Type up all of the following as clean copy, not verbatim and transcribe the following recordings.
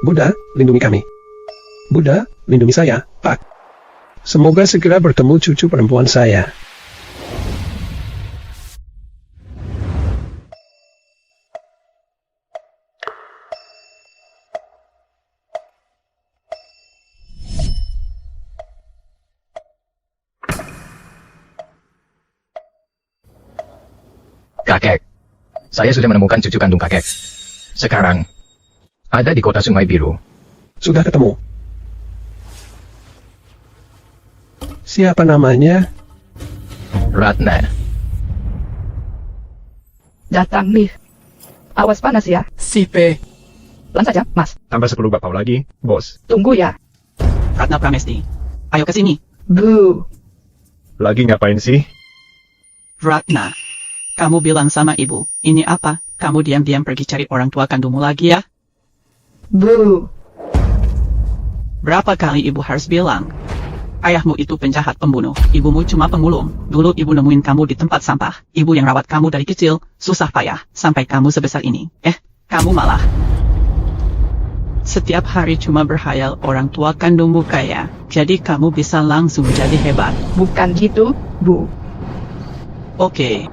Buddha, lindungi kami. Buddha, lindungi saya, Pak. Semoga segera bertemu cucu perempuan saya. Kakek, saya sudah menemukan cucu kandung kakek. Sekarang, ada di kota Sungai Biru. Sudah ketemu. Siapa namanya? Ratna. Datang nih. Awas panas ya. Sipe. Pelan saja, Mas. Tambah 10 bakpao lagi, bos. Tunggu ya. Ratna Pramesti. Ayo ke sini. Bu. Lagi ngapain sih? Ratna. Kamu bilang sama ibu, ini apa? Kamu diam-diam pergi cari orang tua kandungmu lagi ya? Bu. Berapa kali ibu harus bilang? Ayahmu itu penjahat pembunuh, ibumu cuma pemulung. Dulu ibu nemuin kamu di tempat sampah. Ibu yang rawat kamu dari kecil, susah payah, sampai kamu sebesar ini. Kamu malah setiap hari cuma berhayal orang tua kandungmu kaya. Jadi kamu bisa langsung jadi hebat. Bukan gitu, Bu. Oke.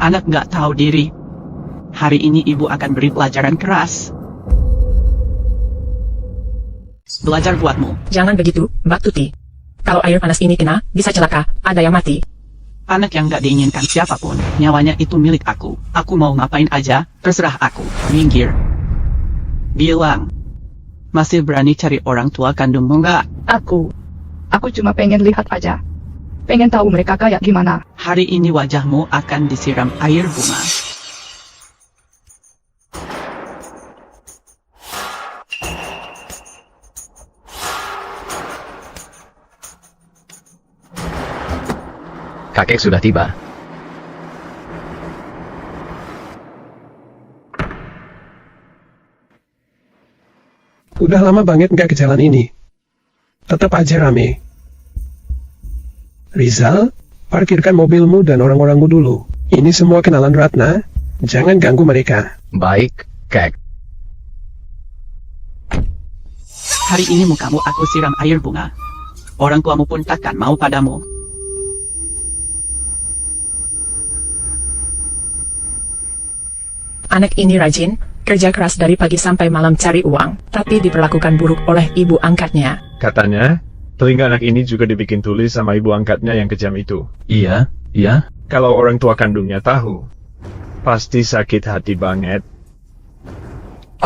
Anak nggak tahu diri. Hari ini ibu akan beri pelajaran keras. Belajar buatmu. Jangan begitu, Mbak Tuti. Kalau air panas ini kena, bisa celaka, ada yang mati. Anak yang nggak diinginkan siapapun, nyawanya itu milik aku. Aku mau ngapain aja, terserah aku. Minggir. Bilang. Masih berani cari orang tua kandungmu nggak? Aku cuma pengen lihat aja. Pengen tahu mereka kayak gimana. Hari ini wajahmu akan disiram air bunga. Kakek sudah tiba. Udah lama banget nggak ke jalan ini. Tetap aja rame. Rizal, parkirkan mobilmu dan orang-orangmu dulu. Ini semua kenalan Ratna. Jangan ganggu mereka. Baik, Kek. Hari ini mukamu aku siram air bunga. Orang tuamu pun takkan mau padamu. Anak ini rajin, kerja keras dari pagi sampai malam cari uang, tapi diperlakukan buruk oleh ibu angkatnya. Katanya, telinga anak ini juga dibikin tulis sama ibu angkatnya yang kejam itu. Iya. Kalau orang tua kandungnya tahu, pasti sakit hati banget.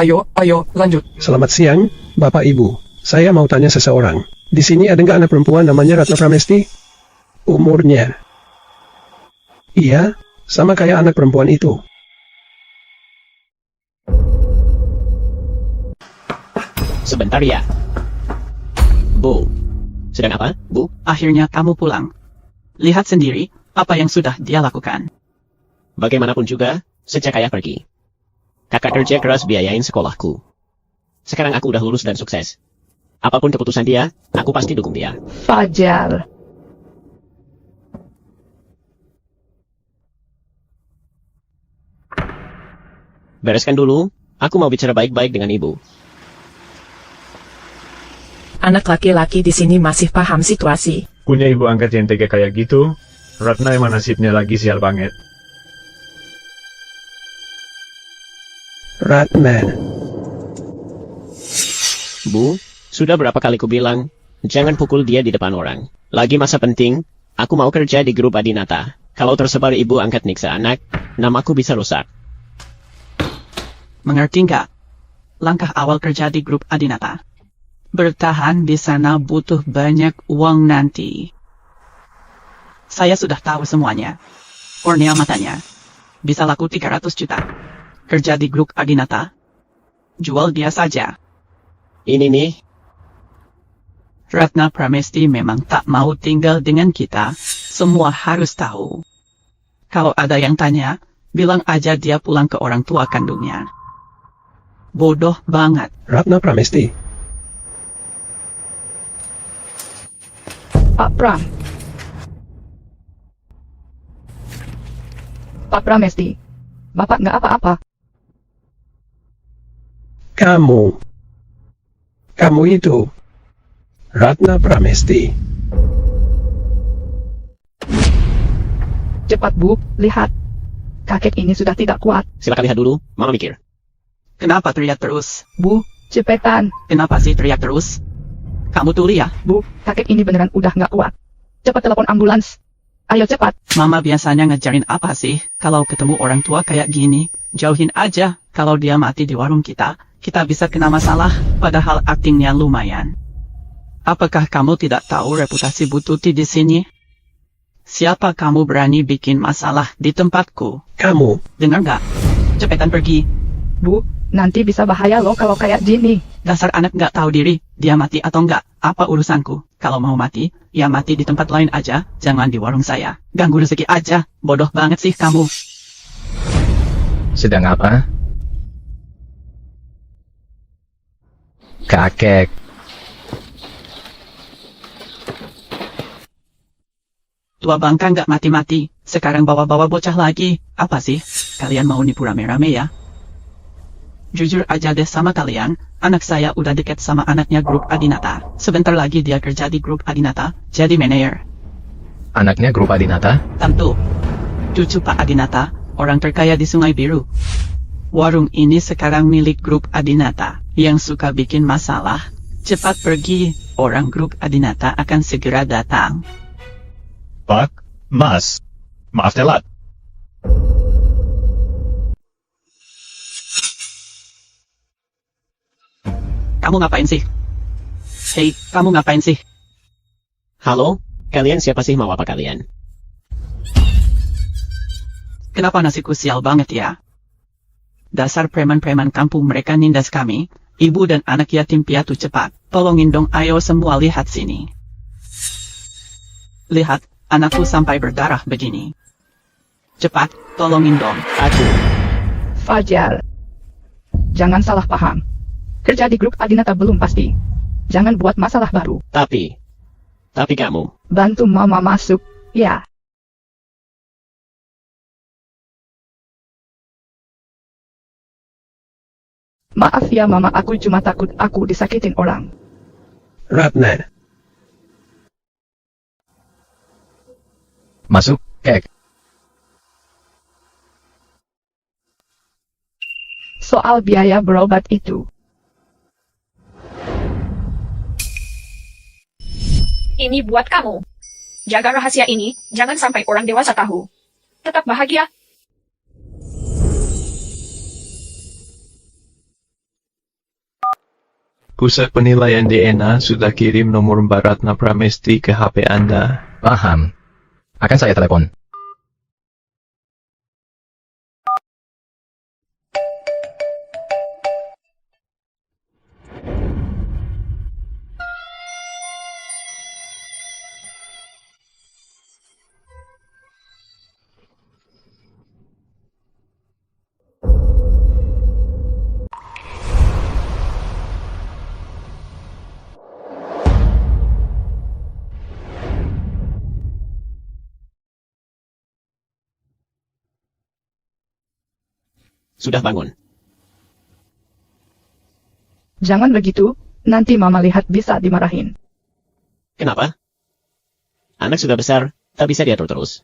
Ayo, lanjut. Selamat siang, Bapak Ibu. Saya mau tanya seseorang. Di sini ada nggak anak perempuan namanya Ratna Pramesti? Umurnya? Iya, sama kayak anak perempuan itu. Sebentar ya. Bu. Sedang apa, Bu? Akhirnya kamu pulang. Lihat sendiri apa yang sudah dia lakukan. Bagaimanapun juga, sejak ayah pergi, kakak kerja keras biayain sekolahku. Sekarang aku udah lulus dan sukses. Apapun keputusan dia, aku pasti dukung dia. Fajar. Bereskan dulu, aku mau bicara baik-baik dengan ibu. Anak laki-laki di sini masih paham situasi. Punya ibu angkat yang tega kayak gitu, Ratna emang nasibnya lagi sial banget. Ratna. Bu, sudah berapa kali ku bilang, jangan pukul dia di depan orang. Lagi masa penting, aku mau kerja di grup Adinata. Kalau tersebar ibu angkat niksa anak, namaku bisa rusak. Mengerti nggak? Langkah awal kerja di grup Adinata. Bertahan di sana butuh banyak uang nanti. Saya sudah tahu semuanya. Kornea matanya. Bisa laku 300 juta. Kerja di grup Adinata. Jual dia saja. Ini nih, Ratna Pramesti memang tak mau tinggal dengan kita. Semua harus tahu. Kalau ada yang tanya, bilang aja dia pulang ke orang tua kandungnya. Bodoh banget. Ratna Pramesti. Pak Pram. Pak Pramesti. Bapak nggak apa-apa. Kamu itu Ratna Pramesti. Cepat Bu, lihat. Kakek ini sudah tidak kuat. Silakan lihat dulu, Mama mikir. Kenapa teriak terus? Bu, cepetan. Kenapa sih teriak terus? Kamu tuli ya? Bu, kakek ini beneran udah nggak kuat. Cepat telepon ambulans. Ayo cepat. Mama biasanya ngajarin apa sih? Kalau ketemu orang tua kayak gini, jauhin aja. Kalau dia mati di warung kita bisa kena masalah, padahal aktingnya lumayan. Apakah kamu tidak tahu reputasi Bu Tuti di sini? Siapa kamu berani bikin masalah di tempatku? Kamu, Dengar nggak? Cepetan pergi. Bu, nanti bisa bahaya loh kalau kayak gini. Dasar anak nggak tahu diri, dia mati atau nggak, apa urusanku? Kalau mau mati, ya mati di tempat lain aja, jangan di warung saya. Ganggu rezeki aja, bodoh banget sih kamu. Sedang apa? Kakek. Tua bangka nggak mati-mati, sekarang bawa-bawa bocah lagi. Apa sih? Kalian mau nipu rame-rame ya? Jujur aja deh sama kalian, anak saya udah deket sama anaknya grup Adinata. Sebentar lagi dia kerja di grup Adinata, jadi manajer. Anaknya grup Adinata? Tentu. Cucu Pak Adinata, orang terkaya di Sungai Biru. Warung ini sekarang milik grup Adinata. Yang suka bikin masalah, cepat pergi, orang grup Adinata akan segera datang. Pak, Mas, maaf telat. Kamu ngapain sih? Hei, kamu ngapain sih? Halo, kalian siapa sih, mau apa kalian? Kenapa nasiku sial banget ya? Dasar preman-preman kampung mereka nindas kami. Ibu dan anak yatim piatu cepat. Tolongin dong, ayo semua lihat sini. Lihat, anakku sampai berdarah begini. Cepat, tolongin dong. Aku. Fajar. Jangan salah paham. Kerja di grup Adinata belum pasti. Jangan buat masalah baru. Tapi kamu. Bantu Mama masuk, ya. Maaf ya Mama, aku cuma takut aku disakitin orang. Ratna. Masuk, Kek. Soal biaya berobat itu. Ini buat kamu. Jaga rahasia ini, jangan sampai orang dewasa tahu. Tetap bahagia. Pusat penilaian DNA sudah kirim nomor Mbak Ratna Pramesti ke HP Anda. Paham. Akan saya telepon. Sudah bangun. Jangan begitu, nanti Mama lihat bisa dimarahin. Kenapa? Anak sudah besar, tak bisa diatur terus.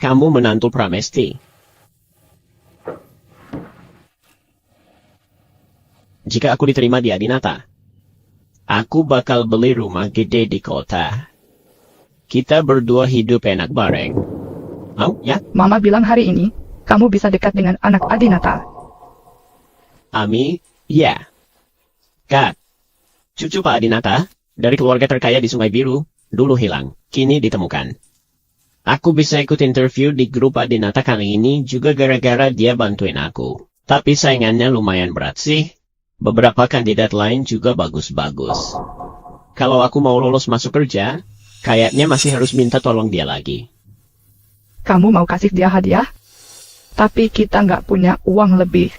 Kamu menantu Pramesti. Jika aku diterima di Adinata, aku bakal beli rumah gede di kota. Kita berdua hidup enak bareng. Mau, ya? Mama bilang hari ini, kamu bisa dekat dengan anak Adinata. Ami, ya. Kak, cucu Pak Adinata, dari keluarga terkaya di Sungai Biru, dulu hilang, kini ditemukan. Aku bisa ikut interview di grup Adinata kali ini juga gara-gara dia bantuin aku. Tapi saingannya lumayan berat sih. Beberapa kandidat lain juga bagus-bagus. Kalau aku mau lolos masuk kerja, kayaknya masih harus minta tolong dia lagi. Kamu mau kasih dia hadiah? Tapi kita nggak punya uang lebih.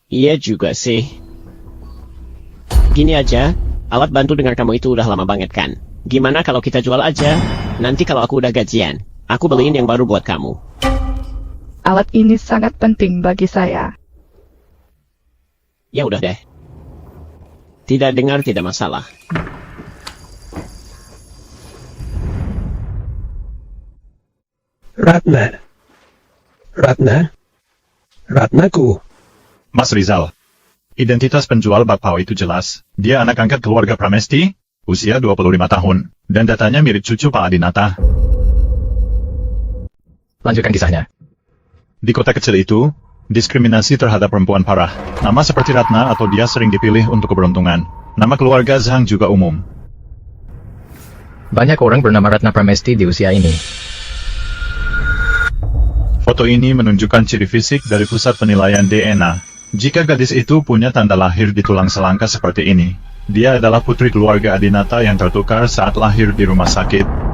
Iya juga sih. Gini aja, alat bantu dengar kamu itu udah lama banget kan? Gimana kalau kita jual aja? Nanti kalau aku udah gajian, aku beliin yang baru buat kamu. Alat ini sangat penting bagi saya. Ya udah deh. Tidak dengar tidak masalah. Ratna. Ratnaku. Mas Rizal. Identitas penjual bakpao itu jelas. Dia anak angkat keluarga Pramesti, usia 25 tahun, dan datanya mirip cucu Pak Adinata. Lanjutkan kisahnya. Di kota kecil itu, diskriminasi terhadap perempuan parah. Nama seperti Ratna atau dia sering dipilih untuk keberuntungan. Nama keluarga Zhang juga umum. Banyak orang bernama Ratna Pramesti di usia ini. Foto ini menunjukkan ciri fisik dari pusat penilaian DNA. Jika gadis itu punya tanda lahir di tulang selangka seperti ini, dia adalah putri keluarga Adinata yang tertukar saat lahir di rumah sakit.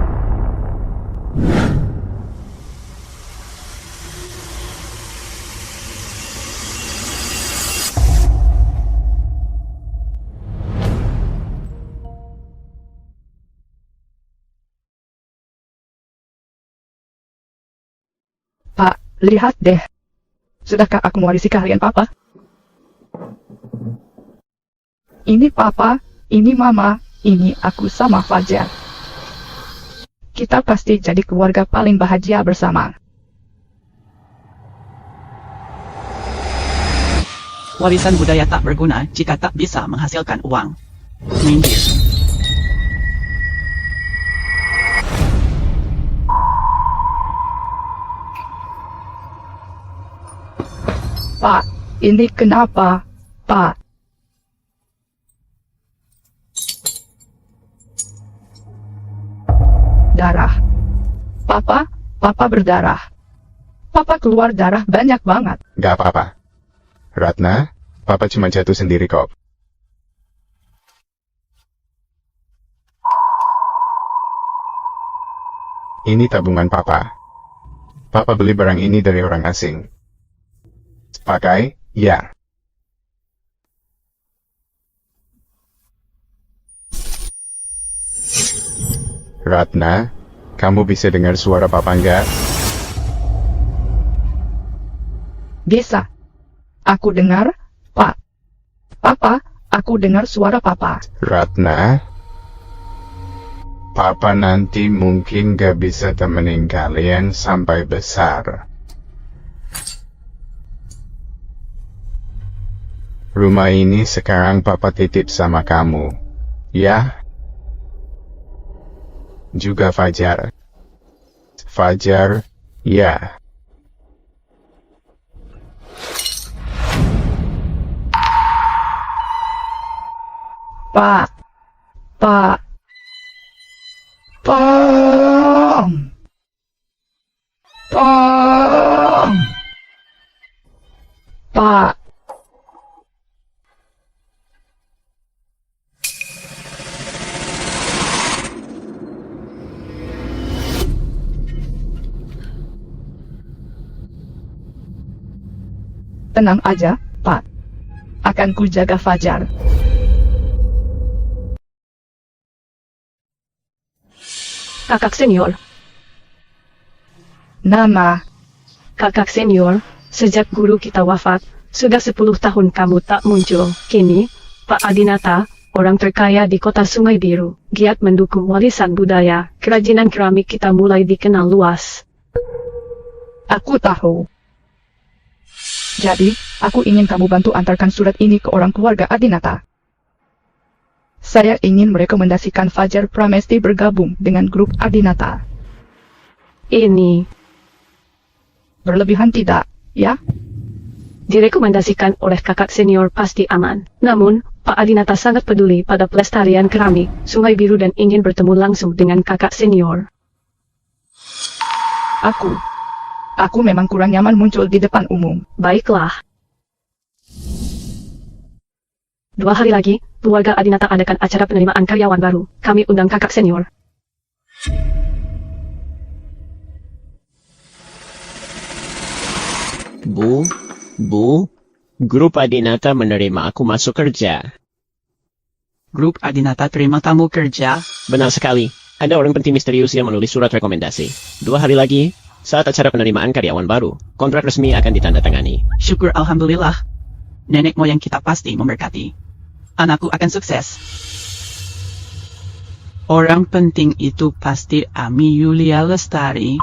Pak, lihat deh. Sudahkah aku mewarisi keahlian Papa? Ini Papa, ini Mama, ini aku sama Fajar. Kita pasti jadi keluarga paling bahagia bersama. Warisan budaya tak berguna jika tak bisa menghasilkan uang. Minggir. Pak, ini kenapa, Pak? Darah. Papa berdarah. Papa keluar darah banyak banget. Gak apa-apa. Ratna, Papa cuma jatuh sendiri kok. Ini tabungan Papa. Papa beli barang ini dari orang asing. Pakai, ya. Ratna, kamu bisa dengar suara Papa enggak? Bisa. Aku dengar, Pak. Papa, aku dengar suara Papa. Ratna, Papa nanti mungkin gak bisa temenin kalian sampai besar. Rumah ini sekarang Papa titip sama kamu, ya? Juga Fajar. Fajar, ya. Pak. Pom. Pak. Tenang aja, Pak. Akan ku jaga Fajar. Kakak senior. Nama. Kakak senior, sejak guru kita wafat, sudah 10 tahun kamu tak muncul. Kini, Pak Adinata, orang terkaya di kota Sungai Biru, giat mendukung warisan budaya, kerajinan keramik kita mulai dikenal luas. Aku tahu. Jadi, aku ingin kamu bantu antarkan surat ini ke orang keluarga Adinata. Saya ingin merekomendasikan Fajar Pramesti bergabung dengan grup Adinata. Ini Berlebihan tidak, ya? direkomendasikan oleh kakak senior pasti aman. Namun, Pak Adinata sangat peduli pada pelestarian keramik Sungai Biru dan ingin bertemu langsung dengan kakak senior. Aku memang kurang nyaman muncul di depan umum. Baiklah. 2 hari lagi, keluarga Adinata adakan acara penerimaan karyawan baru. Kami undang kakak senior. Bu, grup Adinata menerima aku masuk kerja. Grup Adinata terima tamu kerja. Benar sekali, ada orang penting misterius yang menulis surat rekomendasi. 2 hari lagi, saat acara penerimaan karyawan baru, kontrak resmi akan ditandatangani. Syukur Alhamdulillah. nenek moyang kita pasti memberkati. Anakku akan sukses. Orang penting itu pasti Ami Yulia Lestari,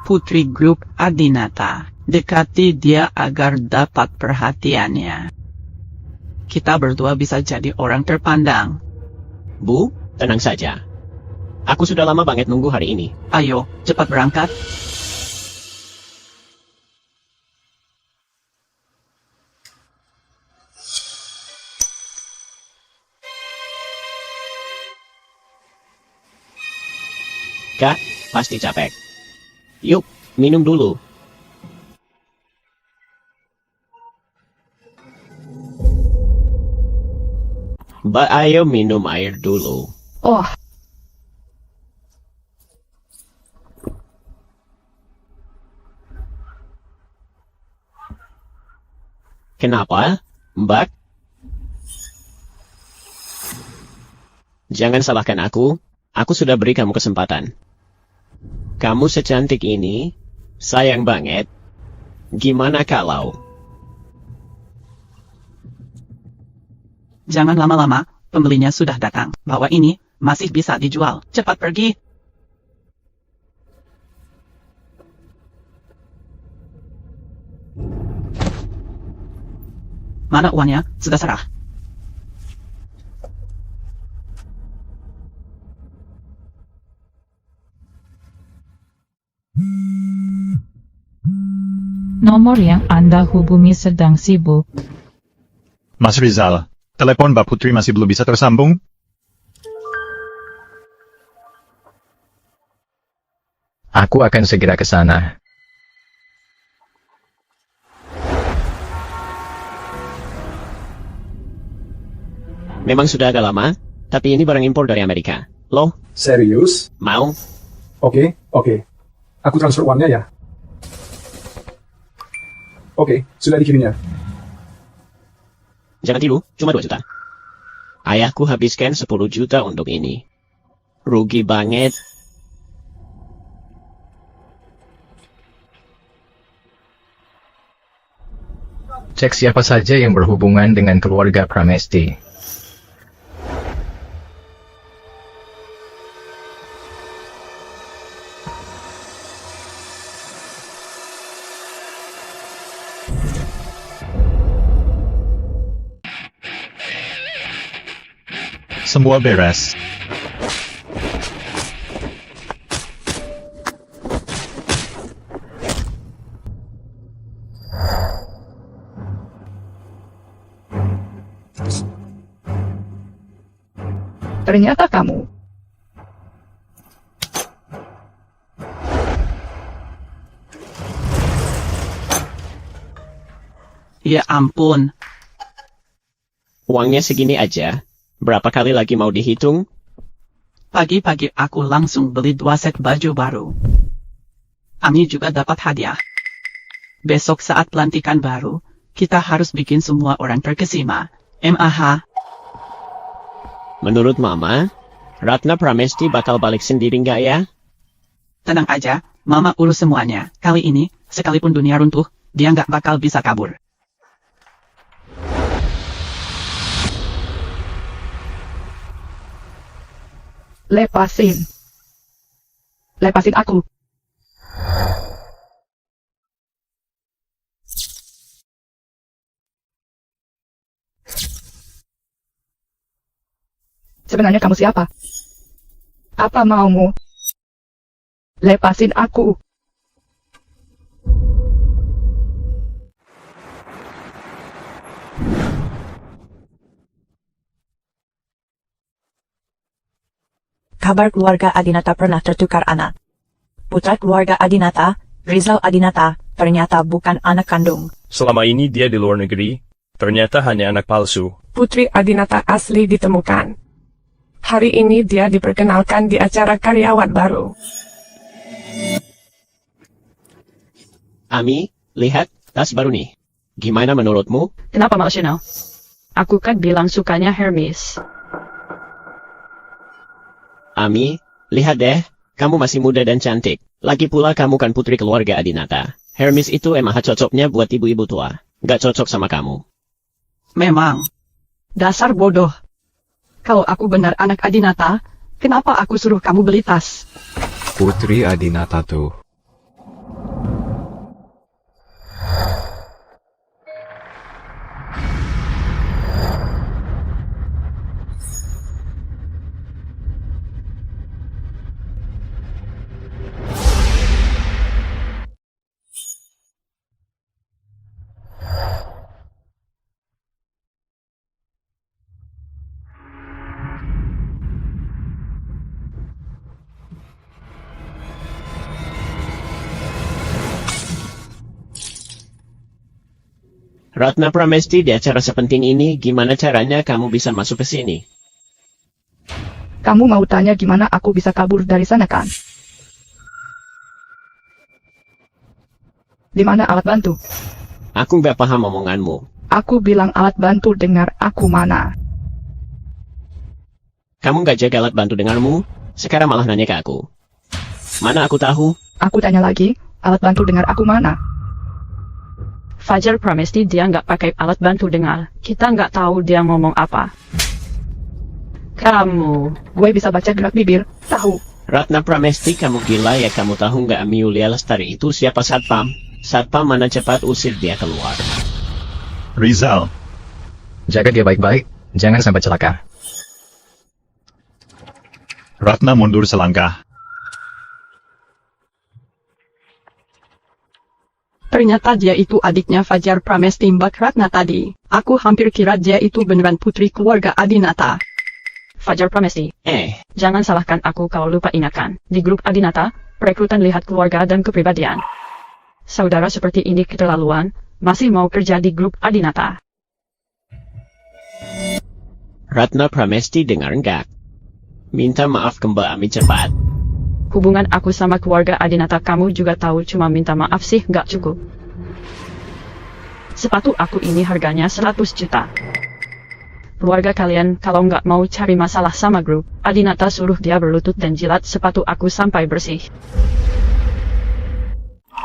putri grup Adinata. Dekati dia agar dapat perhatiannya. Kita berdua bisa jadi orang terpandang. Bu, tenang saja. Aku sudah lama banget nunggu hari ini. Ayo, cepat berangkat. Kak, pasti capek. Yuk, minum dulu. Mbak, ayo minum air dulu. Oh, Kenapa, Mbak? Jangan salahkan aku sudah beri kamu kesempatan. Kamu secantik ini, sayang banget. Gimana kalau... Jangan lama-lama, pembelinya sudah datang. Bawa ini, masih bisa dijual. Cepat pergi. Mana uangnya? Sudah serah. Nomor yang Anda hubungi sedang sibuk. Mas Rizal, telepon Mbak Putri masih belum bisa tersambung? Aku akan segera ke sana. Memang sudah agak lama, tapi ini barang impor dari Amerika. Loh, Serius? mau? Oke. Aku transfer uangnya ya. Oke, sudah dikirimnya. Jangan tiru, cuma 2 juta. Ayahku habiskan 10 juta untuk ini. Rugi banget. Cek siapa saja yang berhubungan dengan keluarga Pramesti. Semua beres. ternyata kamu. Ya ampun. Uangnya segini aja. Berapa kali lagi mau dihitung? Pagi-pagi aku langsung beli 2 set baju baru. Ami juga dapat hadiah. Besok saat pelantikan baru, kita harus bikin semua orang terkesima. MAH. Menurut Mama, Ratna Pramesti bakal balik sendiri nggak ya? Tenang aja, Mama urus semuanya. Kali ini, sekalipun dunia runtuh, dia nggak bakal bisa kabur. Lepasin. Lepasin aku. Sebenarnya kamu siapa? Apa maumu? Lepasin aku. Kabar keluarga Adinata pernah tertukar anak. Putra keluarga Adinata, Rizal Adinata, ternyata bukan anak kandung. Selama ini dia di luar negeri, ternyata hanya anak palsu. Putri Adinata asli ditemukan. Hari ini dia diperkenalkan di acara karyawan baru. Ami, lihat tas baru nih. Gimana menurutmu? Kenapa mau Chanel? Aku kan bilang sukanya Hermes. Ami, lihat deh. Kamu masih muda dan cantik. Lagi pula kamu kan putri keluarga Adinata. Hermes itu emang cocoknya buat ibu-ibu tua. Gak cocok sama kamu. Memang. Dasar bodoh. Kalau aku benar anak Adinata, kenapa aku suruh kamu beli tas? Putri Adinata tuh. Ratna Pramesti, di acara sepenting ini, gimana caranya kamu bisa masuk ke sini? Kamu mau tanya gimana aku bisa kabur dari sana kan? Di mana alat bantu? Aku nggak paham omonganmu. Aku bilang alat bantu dengar aku mana. Kamu nggak jaga alat bantu dengarmu, sekarang malah nanya ke aku. Mana aku tahu? Aku tanya lagi, alat bantu dengar aku mana? Fajar Pramesti dia nggak pakai alat bantu dengar. Kita nggak tahu dia ngomong apa. Kamu. Gue bisa baca gerak bibir, tahu. Ratna Pramesti, kamu gila ya? Kamu tahu nggak Amelia Lestari itu siapa satpam? Satpam mana, cepat usir dia keluar. Rizal. Jaga dia baik-baik, jangan sampai celaka. Ratna mundur selangkah. Ternyata dia itu adiknya Fajar Pramesti Mbak Ratna tadi. Aku hampir kira dia itu beneran putri keluarga Adinata. Fajar Pramesti. Jangan salahkan aku kalau lupa ingatkan. Di grup Adinata, perekrutan lihat keluarga dan kepribadian. Saudara seperti ini keterlaluan, masih mau kerja di grup Adinata. Ratna Pramesti, dengar enggak? Minta maaf ke Mbak Ami cepat. Hubungan aku sama keluarga Adinata kamu juga tahu, cuma minta maaf sih nggak cukup. Sepatu aku ini harganya 100 juta. Keluarga kalian kalau nggak mau cari masalah sama grup Adinata, suruh dia berlutut dan jilat sepatu aku sampai bersih.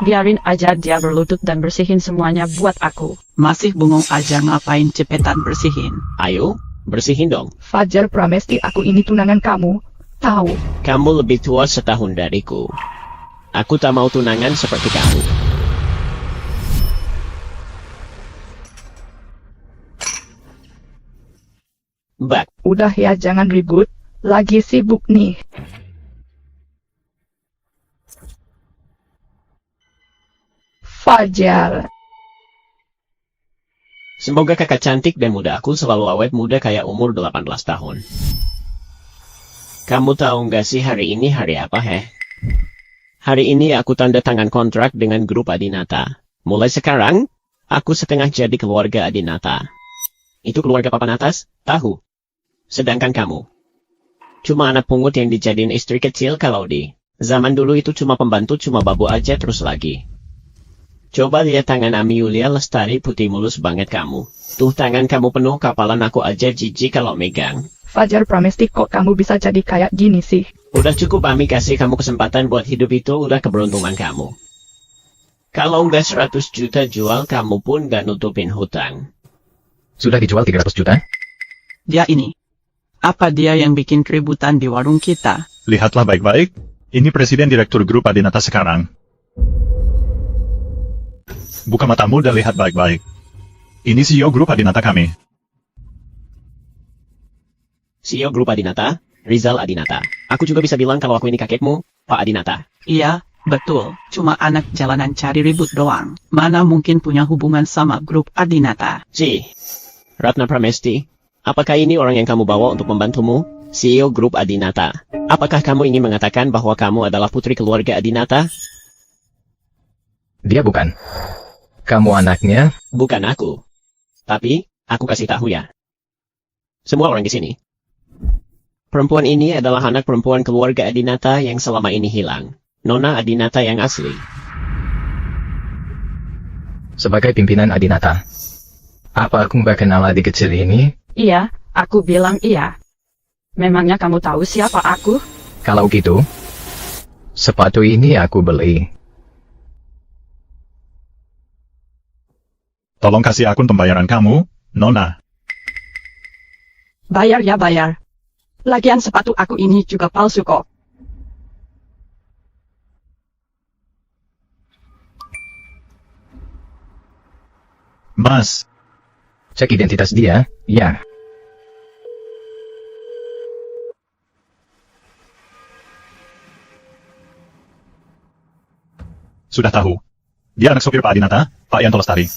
Biarin aja dia berlutut dan bersihin semuanya buat aku. Masih bengong aja, ngapain cepetan bersihin? Ayo, bersihin dong. Fajar Pramesti, aku ini tunangan kamu. Tahu. Kamu lebih tua setahun dariku. Aku tak mau tunangan seperti kamu. Mbak. Udah ya, jangan ribut. Lagi sibuk nih. Fajar. Semoga kakak cantik dan muda aku selalu awet muda kayak umur 18 tahun. Kamu tahu nggak sih hari ini hari apa, heh? Hari ini aku tanda tangan kontrak dengan grup Adinata. Mulai sekarang, aku setengah jadi keluarga Adinata. Itu keluarga papan atas, tahu? Sedangkan kamu cuma anak pungut yang dijadiin istri kecil. Kalau di zaman dulu itu cuma pembantu, cuma babu aja terus lagi. Coba lihat tangan Amelia Lestari, putih mulus banget kamu. Tuh tangan kamu penuh kapalan, aku aja jijik kalau megang. Fajar Pramesti, kok kamu bisa jadi kayak gini sih? Udah cukup Ami kasih kamu kesempatan buat hidup, itu udah keberuntungan kamu. Kalau nggak 100 juta jual, kamu pun nggak nutupin hutang. Sudah dijual 300 juta? Dia ini. Apa dia yang bikin keributan di warung kita? Lihatlah baik-baik, ini presiden direktur grup Adinata sekarang. Buka matamu dan lihat baik-baik. Ini CEO grup Adinata kami. CEO grup Adinata, Rizal Adinata. Aku juga bisa bilang kalau aku ini kakekmu, Pak Adinata. Iya, betul. Cuma anak jalanan cari ribut doang. Mana mungkin punya hubungan sama grup Adinata. Ratna Pramesti, apakah ini orang yang kamu bawa untuk membantumu? CEO grup Adinata. Apakah kamu ingin mengatakan bahwa kamu adalah putri keluarga Adinata? Dia bukan. Kamu anaknya? Bukan aku. Tapi, aku kasih tahu ya. Semua orang di sini. Perempuan ini adalah anak perempuan keluarga Adinata yang selama ini hilang. Nona Adinata yang asli. Sebagai pimpinan Adinata, apa aku nggak kenal adik kecil ini? Iya, aku bilang iya. Memangnya kamu tahu siapa aku? Kalau gitu, sepatu ini aku beli. Tolong kasih akun pembayaran kamu, Nona. Bayar ya bayar. Lagian sepatu aku ini juga palsu kok. Mas. Cek identitas dia, ya. Sudah tahu. Dia anak sopir Pak Adinata, Pak Yanto Lestari.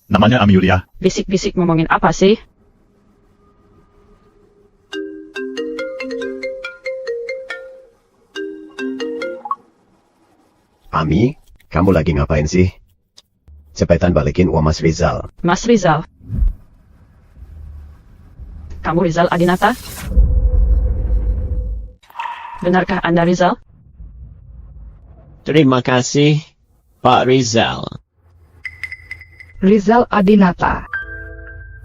Namanya Ami Yulia. Bisik-bisik ngomongin apa sih? Ami, kamu lagi ngapain sih? Cepetan balikin uang Mas Rizal. Mas Rizal. Kamu Rizal Adinata? Benarkah Anda Rizal? Terima kasih, Pak Rizal. Rizal Adinata.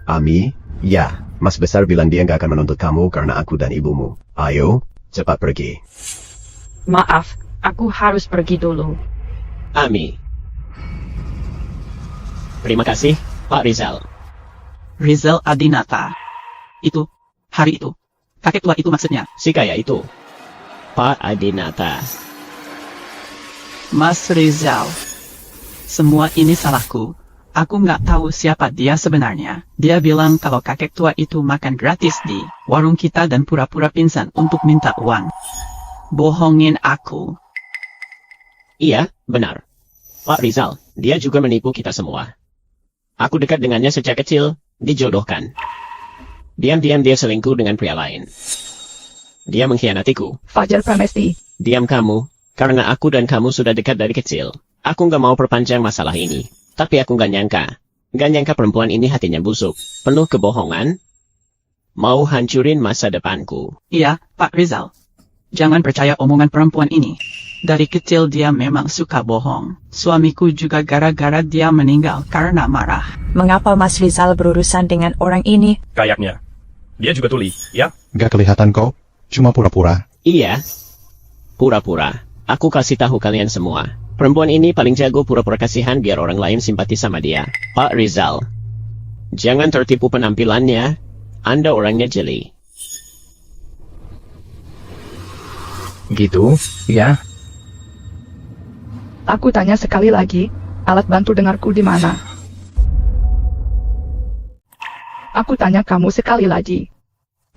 Ami, ya, Mas Besar bilang dia nggak akan menuntut kamu karena aku dan ibumu. Ayo, cepat pergi. Maaf, aku harus pergi dulu. Ami. Terima kasih, Pak Rizal. Rizal Adinata. Itu, hari itu. Kakek tua itu maksudnya. Si kaya itu. Pak Adinata. Mas Rizal. Semua ini salahku. Aku nggak tahu siapa dia sebenarnya. Dia bilang kalau kakek tua itu makan gratis di warung kita dan pura-pura pingsan untuk minta uang. Bohongin aku. Iya, benar. Pak Rizal, dia juga menipu kita semua. Aku dekat dengannya sejak kecil, dijodohkan. Diam-diam dia selingkuh dengan pria lain. Dia mengkhianatiku. Fajar Pramesti. Diam kamu, karena aku dan kamu sudah dekat dari kecil. Aku nggak mau perpanjang masalah ini. Tapi aku nggak nyangka perempuan ini hatinya busuk, penuh kebohongan, mau hancurin masa depanku. Iya, Pak Rizal. Jangan percaya omongan perempuan ini. Dari kecil dia memang suka bohong. Suamiku juga gara-gara dia meninggal karena marah. Mengapa Mas Rizal berurusan dengan orang ini? Kayaknya. Dia juga tuli, ya? Gak kelihatan kok, cuma pura-pura. Iya, pura-pura. Aku kasih tahu kalian semua. Perempuan ini paling jago pura-pura kasihan biar orang lain simpati sama dia. Pak Rizal. Jangan tertipu penampilannya. Anda orangnya jeli. Gitu, ya. Aku tanya sekali lagi, alat bantu dengarku di mana? Aku tanya kamu sekali lagi.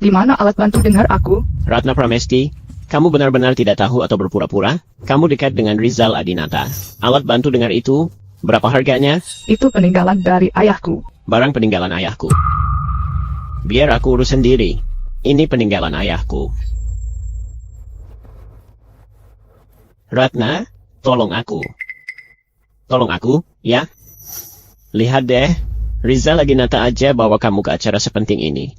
Di mana alat bantu dengar aku? Ratna Pramesti, kamu benar-benar tidak tahu atau berpura-pura? Kamu dekat dengan Rizal Adinata. Alat bantu dengar itu, berapa harganya? Itu peninggalan dari ayahku. Barang peninggalan ayahku. Biar aku urus sendiri. Ini peninggalan ayahku. Ratna, tolong aku. Tolong aku, ya? Lihat deh, Rizal Adinata aja bawa kamu ke acara sepenting ini.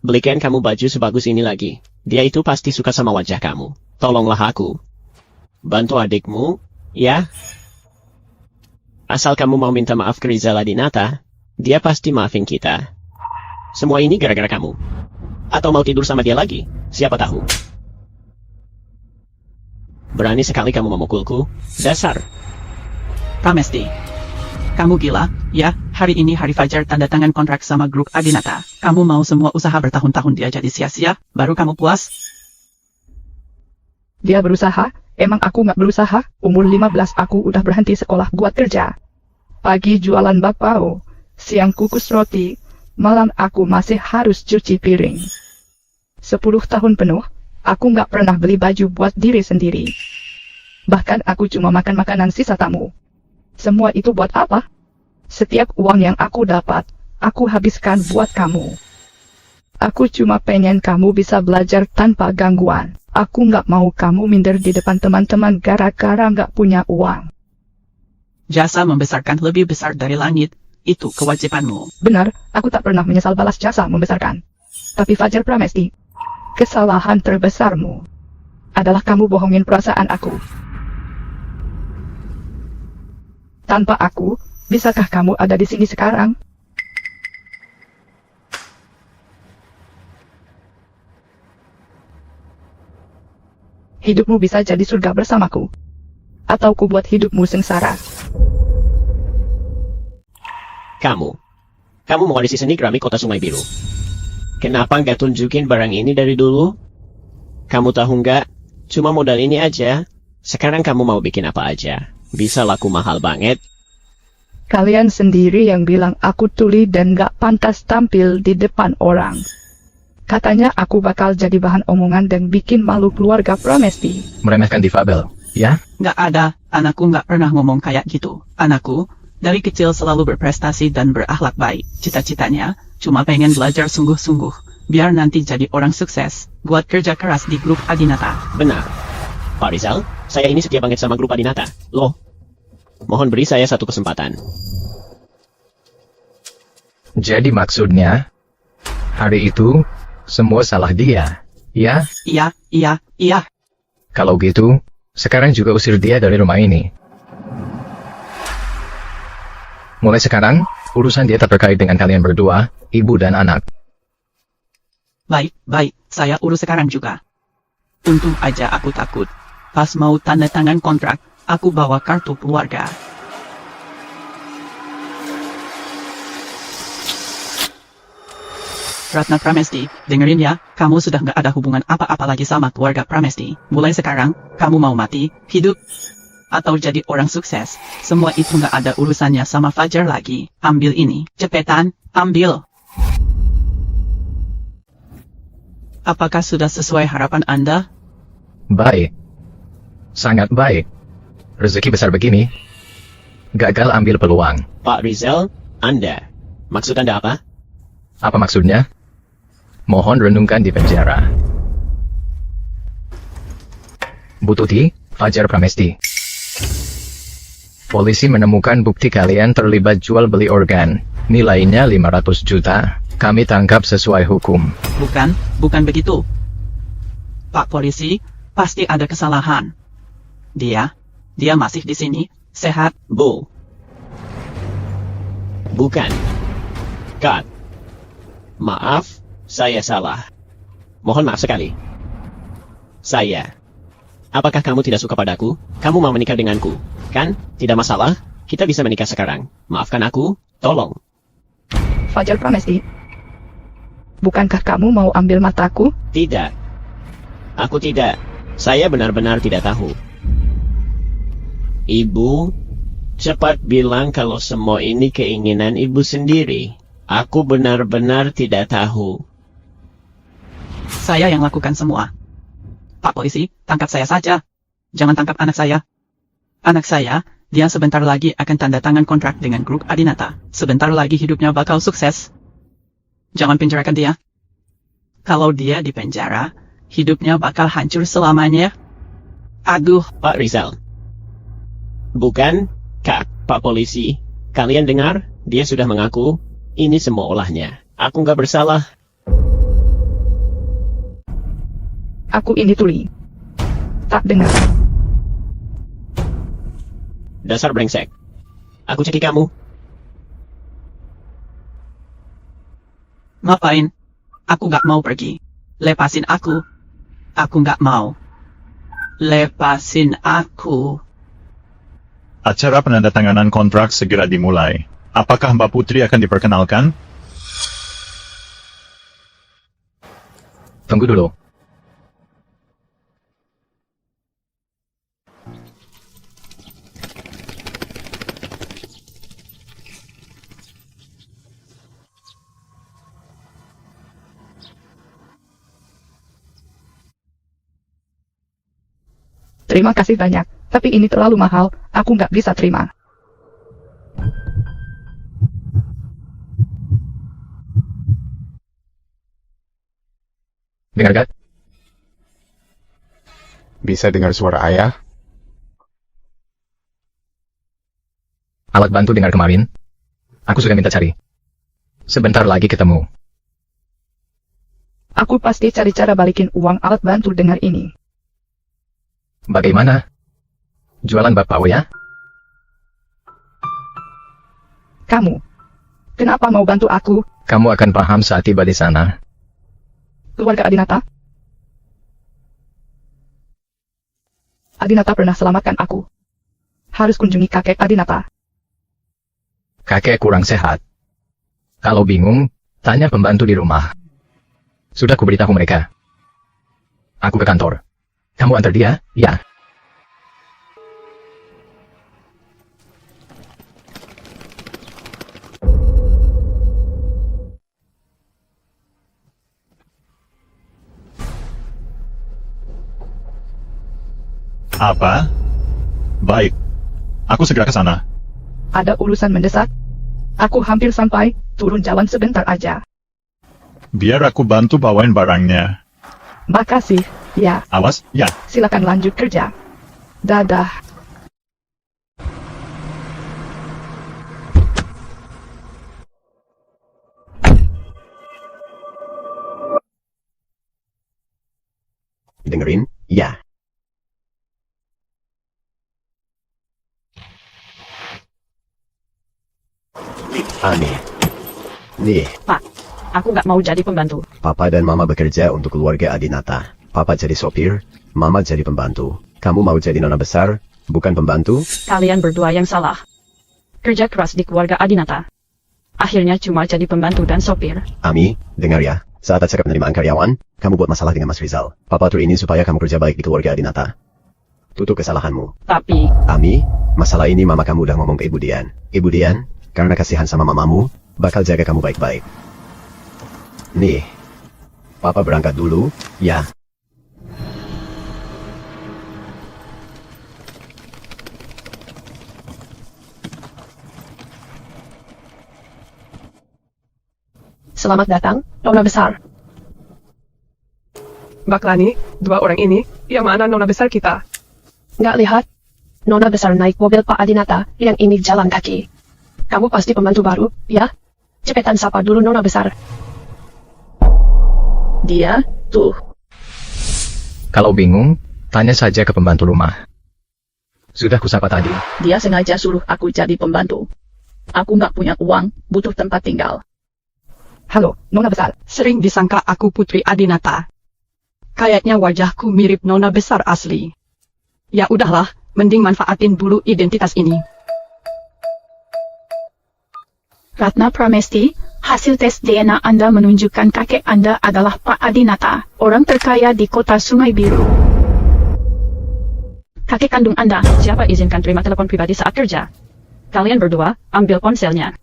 Belikan kamu baju sebagus ini lagi. Dia itu pasti suka sama wajah kamu. Tolonglah aku. Bantu adikmu, ya? Asal kamu mau minta maaf ke Rizal Adinata, dia pasti maafin kita. Semua ini gara-gara kamu. Atau mau tidur sama dia lagi, siapa tahu. Berani sekali kamu memukulku, dasar. Pramesti. Kamu gila, ya? Hari ini hari Fajar tanda tangan kontrak sama grup Adinata. Kamu mau semua usaha bertahun-tahun dia jadi sia-sia, baru kamu puas? Dia berusaha, emang aku nggak berusaha? Umur 15 aku udah berhenti sekolah buat kerja. Pagi jualan bakpao, siang kukus roti, malam aku masih harus cuci piring. 10 tahun penuh, aku nggak pernah beli baju buat diri sendiri. Bahkan aku cuma makan makanan sisa tamu. Semua itu buat apa? Setiap uang yang aku dapat, aku habiskan buat kamu. Aku cuma pengen kamu bisa belajar tanpa gangguan. Aku nggak mau kamu minder di depan teman-teman gara-gara nggak punya uang. Jasa membesarkan lebih besar dari langit, itu kewajibanmu. Benar, aku tak pernah menyesal balas jasa membesarkan. Tapi Fajar Pramesti, kesalahan terbesarmu adalah kamu bohongin perasaan aku. Tanpa aku, bisakah kamu ada di sini sekarang? Hidupmu bisa jadi surga bersamaku. Atau ku buat hidupmu sengsara. Kamu. Kamu mewarisi seni keramik kota Sungai Biru. Kenapa nggak tunjukin barang ini dari dulu? Kamu tahu nggak? Cuma modal ini aja. Sekarang kamu mau bikin apa aja. Bisa laku mahal banget. Kalian sendiri yang bilang aku tuli dan gak pantas tampil di depan orang. Katanya aku bakal jadi bahan omongan dan bikin malu keluarga Pramesti. Meremehkan difabel, ya? Nggak ada, anakku nggak pernah ngomong kayak gitu. Anakku, dari kecil selalu berprestasi dan berakhlak baik. Cita-citanya, cuma pengen belajar sungguh-sungguh. Biar nanti jadi orang sukses, buat kerja keras di grup Adinata. Benar. Pak Rizal, saya ini setia banget sama grup Adinata. Loh, mohon beri saya satu kesempatan. Jadi maksudnya, hari itu, semua salah dia, ya? Iya. Kalau gitu, sekarang juga usir dia dari rumah ini. Mulai sekarang, urusan dia terkait dengan kalian berdua, ibu dan anak. Baik, saya urus sekarang juga. Untung aja aku takut. Pas mau tanda tangan kontrak, aku bawa kartu keluarga. Ratna Pramesti, dengerin ya, kamu sudah nggak ada hubungan apa-apa lagi sama keluarga Pramesti. Mulai sekarang, kamu mau mati, hidup, atau jadi orang sukses, semua itu nggak ada urusannya sama Fajar lagi. Ambil ini, cepetan, ambil. Apakah sudah sesuai harapan Anda? Baik. Sangat baik. Rezeki besar begini. Gagal ambil peluang. Pak Rizal, Anda. Maksud Anda apa? Apa maksudnya? Mohon renungkan di penjara. Bu Tuti, Fajar Pramesti. Polisi menemukan bukti kalian terlibat jual beli organ. Nilainya 500 juta. Kami tangkap sesuai hukum. Bukan begitu. Pak Polisi, pasti ada kesalahan. Dia masih di sini, sehat. Bu. Bukan. Cut. Maaf, saya salah. Mohon maaf sekali. Saya. Apakah kamu tidak suka padaku? Kamu mau menikah denganku? Kan? Tidak masalah. Kita bisa menikah sekarang. Maafkan aku, tolong. Fajar Pramesti. Bukankah kamu mau ambil mataku? Tidak. Aku tidak. Saya benar-benar tidak tahu. Ibu, cepat bilang kalau semua ini keinginan ibu sendiri. Aku benar-benar tidak tahu. Saya yang lakukan semua. Pak Polisi, tangkap saya saja. Jangan tangkap anak saya. Anak saya, dia sebentar lagi akan tanda tangan kontrak dengan grup Adinata. Sebentar lagi hidupnya bakal sukses. Jangan penjarakan dia. Kalau dia di penjara, hidupnya bakal hancur selamanya. Aduh. Pak Rizal. Bukan, Kak, Pak Polisi. Kalian dengar? Dia sudah mengaku. Ini semua olahnya. Aku nggak bersalah. Aku ini tuli. Tak dengar. Dasar brengsek. Aku cekik kamu. Ngapain? Aku nggak mau pergi. Lepasin aku. Aku nggak mau. Lepasin aku. Acara penandatanganan kontrak segera dimulai. Apakah Mbak Putri akan diperkenalkan? Tunggu dulu. Terima kasih banyak, tapi ini terlalu mahal, aku nggak bisa terima. Dengar gak? Bisa dengar suara ayah? Alat bantu dengar kemarin. Aku sudah minta cari. Sebentar lagi ketemu. Aku pasti cari cara balikin uang alat bantu dengar ini. Bagaimana? Jualan Bapak ya? Kamu, kenapa mau bantu aku? Kamu akan paham saat tiba di sana. Keluarga Adinata? Adinata pernah selamatkan aku. Harus kunjungi kakek Adinata. Kakek kurang sehat. Kalau bingung, tanya pembantu di rumah. Sudah kuberitahu mereka. Aku ke kantor. Kamu antar dia, ya? Apa? Baik. Aku segera ke sana. Ada urusan mendesak. Aku hampir sampai, turun jalan sebentar aja. Biar aku bantu bawain barangnya. Makasih, ya. Awas, ya. Silakan lanjut kerja. Dadah. Dengerin, ya. Ani. Nih, Pak, aku nggak mau jadi pembantu. Papa dan Mama bekerja untuk keluarga Adinata. Papa jadi sopir, Mama jadi pembantu. Kamu mau jadi nona besar, bukan pembantu? Kalian berdua yang salah. Kerja keras di keluarga Adinata. Akhirnya cuma jadi pembantu dan sopir. Ami, dengar ya. Saat acara penerimaan karyawan, kamu buat masalah dengan Mas Rizal. Papa tur ini supaya kamu kerja baik di keluarga Adinata. Tutup kesalahanmu. Tapi, Ami, masalah ini Mama kamu udah ngomong ke Ibu Dian. Ibu Dian, karena kasihan sama mamamu, bakal jaga kamu baik-baik. Nih, Papa berangkat dulu, ya. Selamat datang, Nona Besar. Baklani, dua orang ini, yang mana Nona Besar kita? Nggak lihat? Nona Besar naik mobil Pak Adinata, yang ini jalan kaki. Kamu pasti pembantu baru, ya? Cepetan sapa dulu Nona Besar. Dia, tuh. Kalau bingung, tanya saja ke pembantu rumah. Sudah kusapa tadi. Dia sengaja suruh aku jadi pembantu. Aku nggak punya uang, butuh tempat tinggal. Halo, Nona Besar. Sering disangka aku Putri Adinata. Kayaknya wajahku mirip Nona Besar asli. Ya udahlah, mending manfaatin dulu identitas ini. Ratna Pramesti, hasil tes DNA Anda menunjukkan kakek Anda adalah Pak Adinata, orang terkaya di kota Sungai Biru. Kakek kandung Anda. Siapa izinkan terima telepon pribadi saat kerja? Kalian berdua, ambil ponselnya.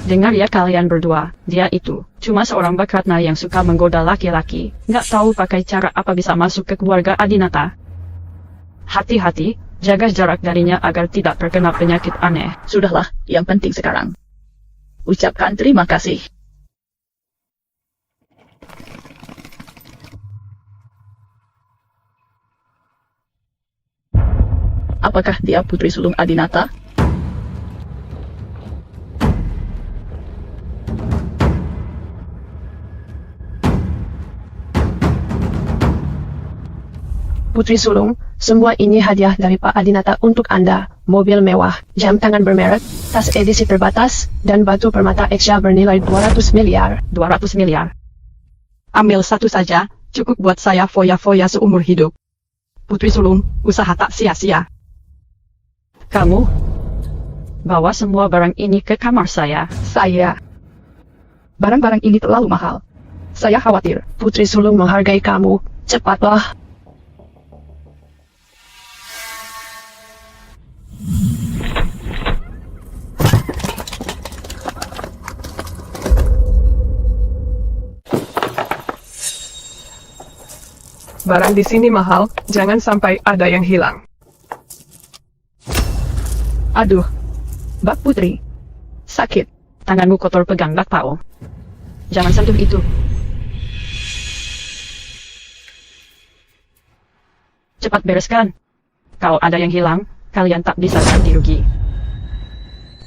Dengar ya kalian berdua, dia itu cuma seorang Bak Ratna yang suka menggoda laki-laki. Nggak tahu pakai cara apa bisa masuk ke keluarga Adinata. Hati-hati, jaga jarak darinya agar tidak terkena penyakit aneh. Sudahlah, yang penting sekarang. Ucapkan terima kasih. Apakah dia putri sulung Adinata? Putri sulung, semua ini hadiah dari Pak Adinata untuk Anda. Mobil mewah, jam tangan bermerek, tas edisi terbatas, dan batu permata ekstra bernilai 200 miliar. 200 miliar. Ambil satu saja, cukup buat saya foya-foya seumur hidup. Putri sulung, usaha tak sia-sia. Kamu bawa semua barang ini ke kamar saya. Barang-barang ini terlalu mahal. Saya khawatir. Putri sulung menghargai kamu. Cepatlah. Barang di sini mahal, jangan sampai ada yang hilang. Aduh, Bak Putri. Sakit. Tanganmu kotor pegang Bak Pao. Jangan sentuh itu. Cepat bereskan. Kalau ada yang hilang, kalian tak bisa ganti rugi.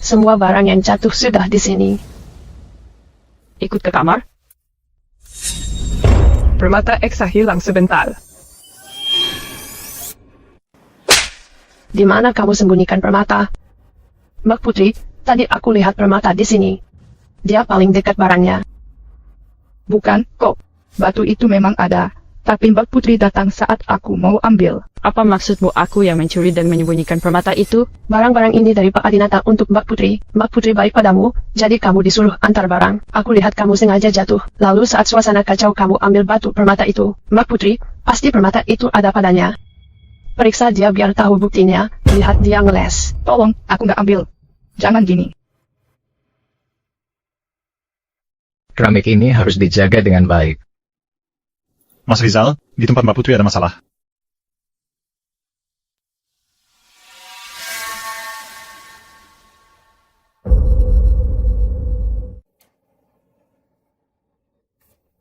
Semua barang yang jatuh sudah di sini. Ikut ke kamar. Permata Eksa hilang sebentar. Di mana kamu sembunyikan permata? Mbak Putri, tadi aku lihat permata di sini. Dia paling dekat barangnya. Bukan, kok. Batu itu memang ada, Tapi Mbak Putri datang saat aku mau ambil. Apa maksudmu aku yang mencuri dan menyembunyikan permata itu? Barang-barang ini dari Pak Adinata untuk Mbak Putri. Mbak Putri baik padamu, jadi kamu disuruh antar barang. Aku lihat kamu sengaja jatuh. Lalu saat suasana kacau kamu ambil batu permata itu. Mbak Putri, pasti permata itu ada padanya. Periksa dia biar tahu buktinya. Lihat dia ngeles. Tolong, aku nggak ambil. Jangan gini. Keramik ini harus dijaga dengan baik. Mas Rizal, di tempat Mbak Putri ada masalah.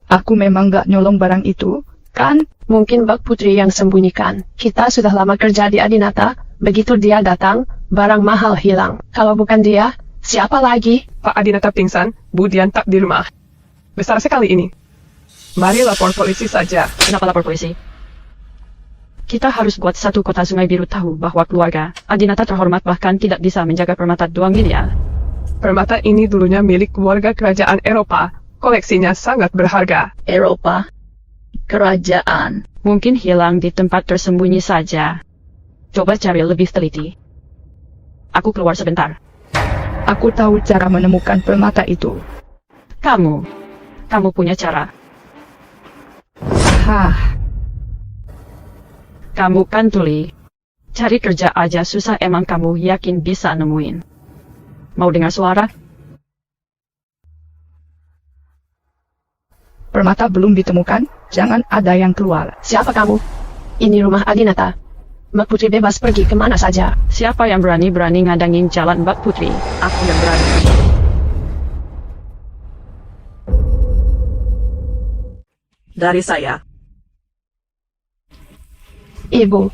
Aku memang nggak nyolong barang itu, kan? Mungkin Mbak Putri yang sembunyikan. Kita sudah lama kerja di Adinata, begitu dia datang, barang mahal hilang. Kalau bukan dia, siapa lagi? Pak Adinata pingsan, Bu Dian tak di rumah. Besar sekali ini. Mari lapor polisi saja. Kenapa lapor polisi? Kita harus buat satu kota Sungai Biru tahu bahwa keluarga Adinata terhormat bahkan tidak bisa menjaga permata 2 miliar. Permata ini dulunya milik keluarga kerajaan Eropa. Koleksinya sangat berharga. Eropa? Kerajaan? Mungkin hilang di tempat tersembunyi saja. Coba cari lebih teliti. Aku keluar sebentar. Aku tahu cara menemukan permata itu. Kamu punya cara. Hah. Kamu kan tuli. Cari kerja aja susah, emang kamu yakin bisa nemuin? Mau dengar suara? Permata belum ditemukan, jangan ada yang keluar. Siapa kamu? Ini rumah Adinata. Mbak Putri bebas pergi kemana saja. Siapa yang berani-berani ngadangin jalan Mbak Putri? Aku yang berani. Dari saya. Ibu.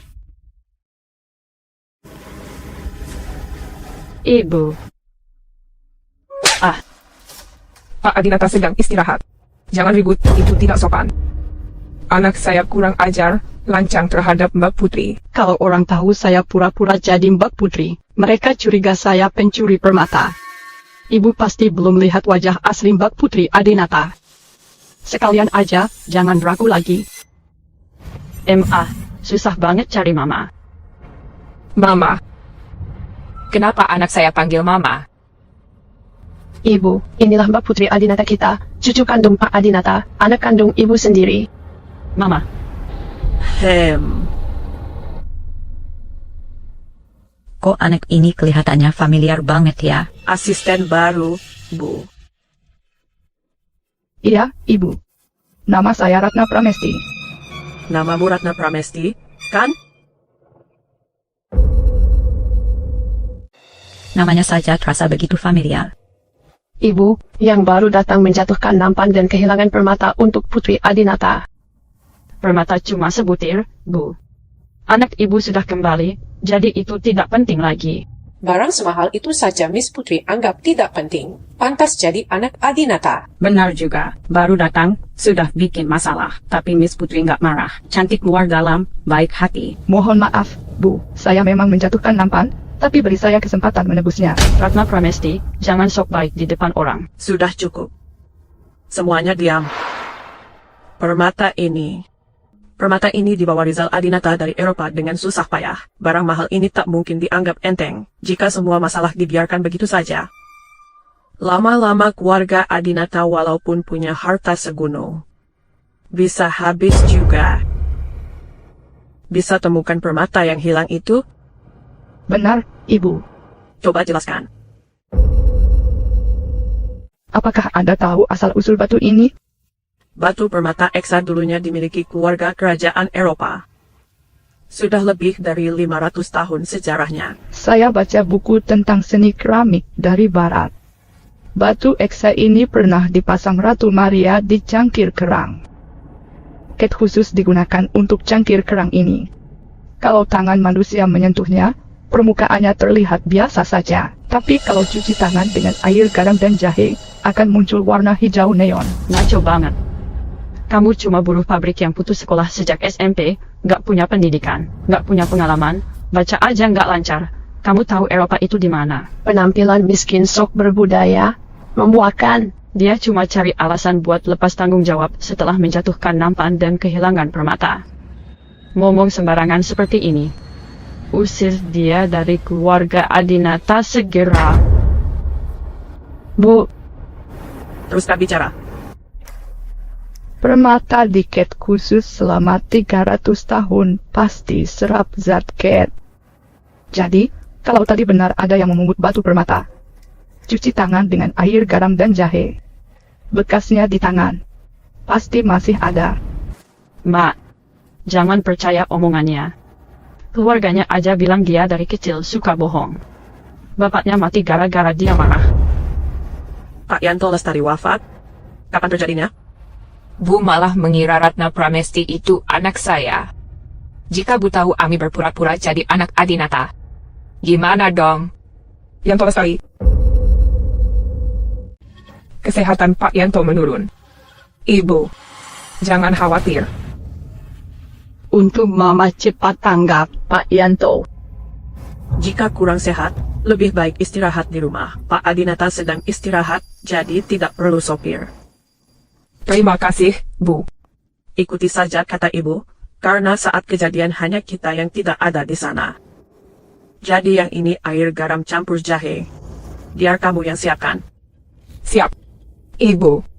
Pak Adinata sedang istirahat. Jangan ribut, itu tidak sopan. Anak saya kurang ajar, lancang terhadap Mbak Putri. Kalau orang tahu saya pura-pura jadi Mbak Putri, mereka curiga saya pencuri permata. Ibu pasti belum lihat wajah asli Mbak Putri Adinata. Sekalian aja, jangan ragu lagi. Susah banget cari Mama. Mama. Kenapa anak saya panggil Mama? Ibu, inilah Mbak Putri Adinata kita, cucu kandung Pak Adinata, anak kandung ibu sendiri. Mama. Kok anak ini kelihatannya familiar banget ya? Asisten baru, Bu. Iya, Ibu. Nama saya Ratna Pramesti. Namamu Ratna Pramesti, kan? Namanya saja terasa begitu familiar. Ibu, yang baru datang menjatuhkan nampan dan kehilangan permata untuk Putri Adinata. Permata cuma sebutir, Bu. Anak ibu sudah kembali, jadi itu tidak penting lagi. Barang semahal itu saja Miss Putri anggap tidak penting. Pantas jadi anak Adinata. Benar juga, baru datang, sudah bikin masalah. Tapi Miss Putri nggak marah. Cantik luar dalam, baik hati. Mohon maaf, Bu. Saya memang menjatuhkan nampan, tapi beri saya kesempatan menebusnya. Ratna Pramesti, jangan sok baik di depan orang. Sudah cukup. Semuanya diam. Permata ini dibawa Rizal Adinata dari Eropa dengan susah payah. Barang mahal ini tak mungkin dianggap enteng, jika semua masalah dibiarkan begitu saja. Lama-lama keluarga Adinata walaupun punya harta segunung, bisa habis juga. Bisa temukan permata yang hilang itu? Benar, Ibu. Coba jelaskan. Apakah Anda tahu asal-usul batu ini? Batu permata eksa dulunya dimiliki keluarga kerajaan Eropa. Sudah lebih dari 500 tahun sejarahnya. Saya baca buku tentang seni keramik dari barat. Batu eksa ini pernah dipasang Ratu Maria di cangkir kerang. Cat khusus digunakan untuk cangkir kerang ini. Kalau tangan manusia menyentuhnya, permukaannya terlihat biasa saja. Tapi kalau cuci tangan dengan air garam dan jahe, akan muncul warna hijau neon. Ngaco banget. Kamu cuma buruh pabrik yang putus sekolah sejak SMP, gak punya pendidikan, gak punya pengalaman, baca aja gak lancar. Kamu tahu Eropa itu di mana? Penampilan miskin sok berbudaya, memuakan. Dia cuma cari alasan buat lepas tanggung jawab setelah menjatuhkan nampan dan kehilangan permata. Ngomong sembarangan seperti ini. Usir dia dari keluarga Adinata segera. Bu. Teruskan bicara. Permata di cat khusus selama 300 tahun pasti serap zat cat. Jadi, kalau tadi benar ada yang memungut batu permata, cuci tangan dengan air garam dan jahe. Bekasnya di tangan. Pasti masih ada. Mak, jangan percaya omongannya. Keluarganya aja bilang dia dari kecil suka bohong. Bapaknya mati gara-gara dia marah. Pak Yanto Lestari wafat. Kapan terjadinya? Bu malah mengira Ratna Pramesti itu anak saya. Jika Bu tahu Ami berpura-pura jadi anak Adinata, gimana dong? Yanto Lestari. Kesehatan Pak Yanto menurun. Ibu, jangan khawatir. Untuk Mama cepat tanggap, Pak Yanto. Jika kurang sehat, lebih baik istirahat di rumah. Pak Adinata sedang istirahat, jadi tidak perlu sopir. Terima kasih, Bu. Ikuti saja kata Ibu, karena saat kejadian hanya kita yang tidak ada di sana. Jadi yang ini air garam campur jahe. Biar kamu yang siapkan. Siap, Ibu.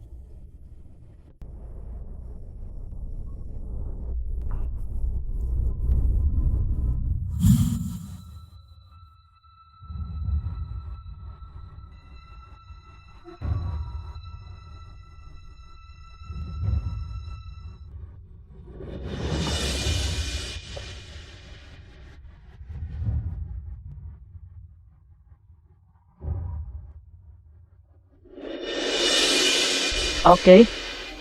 Oke,